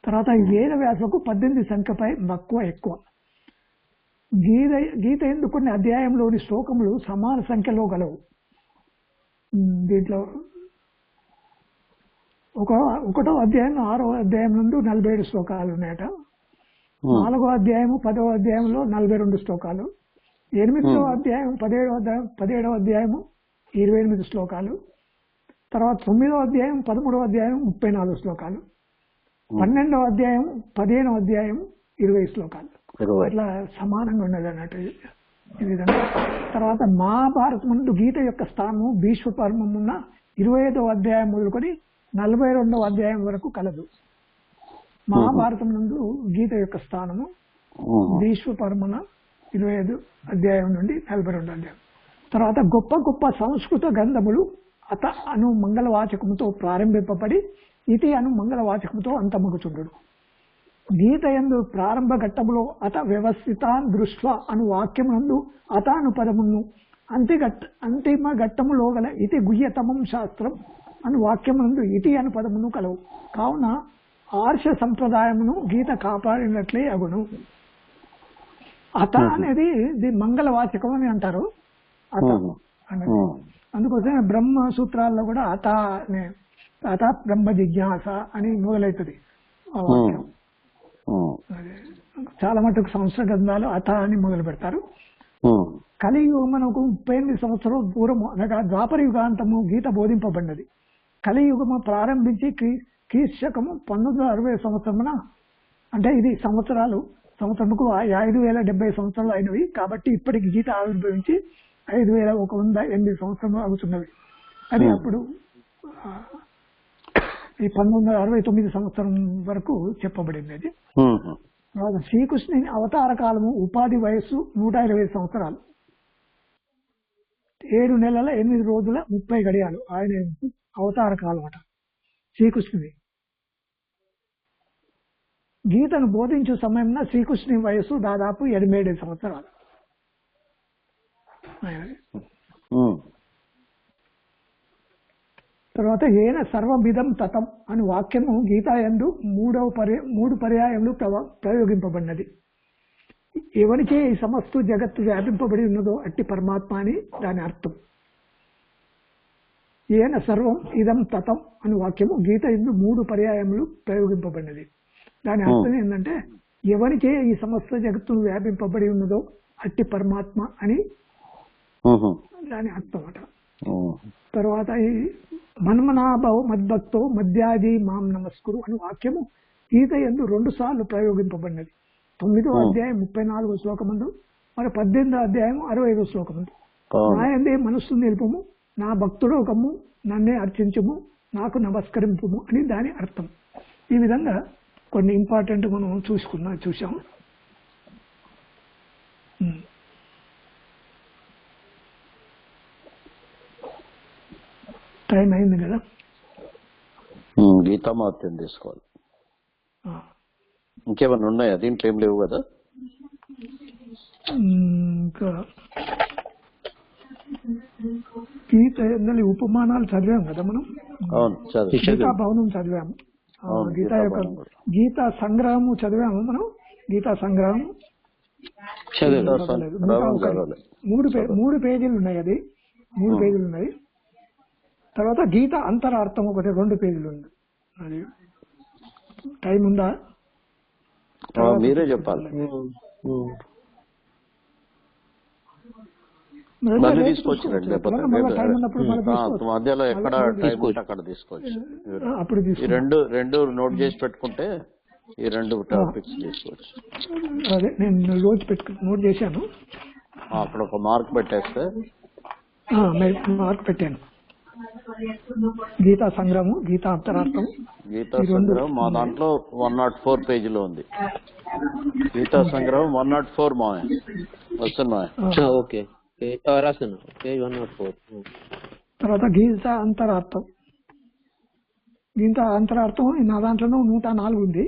తర్వాత ఈ వేద వ్యాసకు 18 సంఖ్యపై మక్కువ ఎక్కువ. గీత ఎందుకు కొన్ని అధ్యాయంలోని శ్లోకములు సమాన సంఖ్యలో గలవు. దీంట్లో ఒకటో అధ్యాయం 6వ అధ్యాయం నుండి 47 శ్లోకాలు ఉన్నాయట. 4వ అధ్యాయము 10వ అధ్యాయంలో 42 శ్లోకాలు. 8వ అధ్యాయం 17వ అధ్యాయము 28 శ్లోకాలు. తర్వాత 9వ అధ్యాయం 13వ అధ్యాయం 34 శ్లోకాలు. 12వ అధ్యాయం 15వ అధ్యాయం 20 శ్లోకాలు. అట్లా సమానంగా ఉన్నది అన్నట్టు ఈ విధంగా. తర్వాత మహాభారతం ముందు గీత యొక్క స్థానం భీష్మ పర్వం ఉన్న 25వ అధ్యాయం మొదలుకొని 42వ అధ్యాయం వరకు కలదు. మహాభారతం నందు గీత యొక్క స్థానము భీష్మ పర్వమున 25 అధ్యాయం నుండి 42 అధ్యాయం. తర్వాత గొప్ప గొప్ప సంస్కృత గ్రంథములు అత అను మంగళవాచకముతో ప్రారంభింపబడి ఇతి అను మంగళవాచకముతో అంతమగుచుండును. గీత యందు ప్రారంభ ఘట్టములో అత వ్యవస్థితాన్ దృష్ట్వా అను వాక్యమునందు అత అను పదమును అంతిమ ఘట్టములో గల ఇతి గుహ్యతమం శాస్త్రం అను వాక్యమునందు ఇతి అను పదమును కలవు. కావున ఆర్ష సంప్రదాయమును గీత కాపాడినట్లే అగును. అత అనేది మంగళవాచకం అని అంటారు. అత అనేది అందుకోసమే బ్రహ్మ సూత్రాల్లో కూడా అత బ్రహ్మ జిజ్ఞాస అని మొదలవుతుంది ఆ వాక్యం. చాలా మటుకు సంవత్సర గ్రంథాలు అత అని మొదలు పెడతారు. కలియుగం మనకు 38 సంవత్సరాల పూర్వం అనగా ద్వాపర యుగాంతము గీత బోధింపబడినది. కలియుగము ప్రారంభించి క్రీస్తకము 1960 సంవత్సరమున, అంటే ఇది సంవత్సరముకు 5070 సంవత్సరాలు అయినవి. కాబట్టి ఇప్పటికి గీత ఆవిర్భవించి 5108 సంవత్సరాలు అవుతున్నవి. అది అప్పుడు ఈ 1969 సంవత్సరం వరకు చెప్పబడింది. అది శ్రీకృష్ణుని అవతార కాలము ఉపాధి వయస్సు 120 సంవత్సరాలు, 7 నెలల 8 రోజుల 30 గడియాలు ఆయన అవతార కాలం అట శ్రీకృష్ణుని. గీతను బోధించే సమయంలో శ్రీకృష్ణుని వయస్సు దాదాపు 87 సంవత్సరాలు. తర్వాత ఏన సర్వమిదం తతం అని వాక్యము గీతాయందు 3 పర్యాయములు ప్రయోగింపబడినది. ఎవరికే ఈ సమస్త జగత్తు వ్యాపింపబడి ఉన్నదో అట్టి పరమాత్మ అని దాని అర్థం. ఏన సర్వం ఇదం తతం అని వాక్యము గీత ఎందు 3 పర్యాయములు ప్రయోగింపబడినది. దాని అర్థం ఏంటంటే ఎవరికే ఈ సమస్త జగత్తును వ్యాపింపబడి ఉన్నదో అట్టి పరమాత్మ అని దాని అర్థం అట. తర్వాత ఈ మన్మనాభవ మద్భక్తో మధ్యాది మాం నమస్కురు అని వాక్యము గీత యందు 2 సార్లు ప్రయోగింపబడినది. 9వ అధ్యాయం 34వ శ్లోకమందు, మరి 18వ అధ్యాయం 65వ శ్లోకమందు. నాయందే మనస్సు నిలుపుము, నా భక్తుడు ఒకము, నన్నే అర్చించుము, నాకు నమస్కరింపుము అని దాని అర్థం. ఈ విధంగా కొన్ని ఇంపార్టెంట్ మనం చూసాం. టైం అయింది కదా, గీతామాత్యం తీసుకోవాలి. ఇంకేమన్నా ఉన్నాయా దీంట్లో? ఏం లేవు కదా. ఇంకా గీత ఉపమానాలు చదివాము కదా మనం. గీతా భవనం చదివాము. గీత యొక్క గీతా సంగ్రహము చదివాము మనం. గీతా సంగ్రహం 3 పేజీలు ఉన్నాయి. అది 3 పేజీలు ఉన్నాయి. తర్వాత గీత అంతరార్థం ఒకటి 2 పేజీలు ఉంది. అది టైం ఉందా? మీరే చెప్పాలి. మళ్ళీ తీసుకొచ్చారండి, లేకపోతే మధ్యలో ఎక్కడ టైం ఉంటే అక్కడ తీసుకోవచ్చు. అప్పుడు ఈ రెండు నోట్ చేసి పెట్టుకుంటే ఈ 2 టాపిక్స్ తీసుకోవచ్చు. అదే నేను రోజు నోట్ చేశాను. అక్కడ ఒక మార్క్ పెట్టేస్తే మార్క్ పెట్టాను. గీతా సంగ్రహం, గీతా అంతరార్థం. గీతా సంగ్రహం మా దాంట్లో 104 పేజీలో ఉంది. గీతా సంగ్రహం 104 మాయ వస్తున్నా. ఓకే రాస్తాను పేజ్ 104. తర్వాత గీతా అంతరార్థం. గీతా అంతరార్థం నా దాంట్లోనూ 104 ఉంది.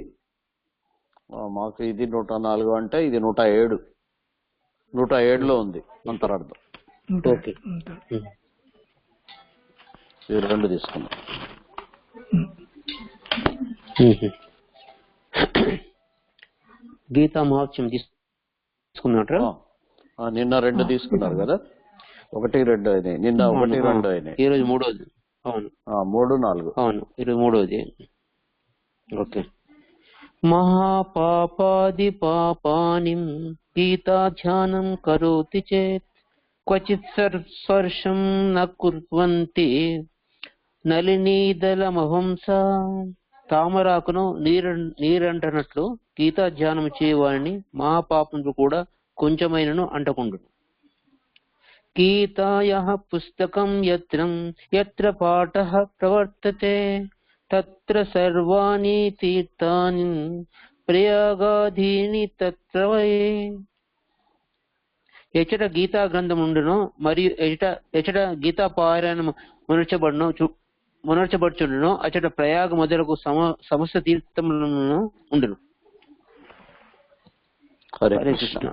మాకు ఇది 104 అంటే ఇది 107. 107లో ఉంది అంతరార్థం. ఓకే ఇది 2 తీసుకున్నాం. గీతా మహాత్మ్యం తీసుకున్నట్రా? నిన్న 2 తీసుకున్నారు కదా, 1, 2 అయినాయి. నిన్న 1, 2 అయినాయి. ఈ రోజు 3వది. అవును 3, 4. అవును ఈరోజు 3వది. ఓకే. మహాపాపాది పాపాని గీతాధ్యానం కరోతి చేత్ క్వచిత్ స్పర్శం న కుర్వంతి నలినీదలమహంస. తామరాకును నీరంటనట్లు గీతాధ్యానం చేయవారిని మహాపాపములు కూడా కొంచెమైనను అంటకుండును. గీతాయాః పుస్తకం యత్ర పాఠః ప్రవర్తతే తత్ర సర్వాణి తీర్థాని ప్రయాగాధీని తత్ర వై. ఎచట గీతా గ్రంథం ఉండునో మరియు ఎచట గీతా పారాయణం మునర్చబడుచుండునో అచట ప్రయాగ మొదలకు సమస్త తీర్థములను ఉండును. హరే కృష్ణ.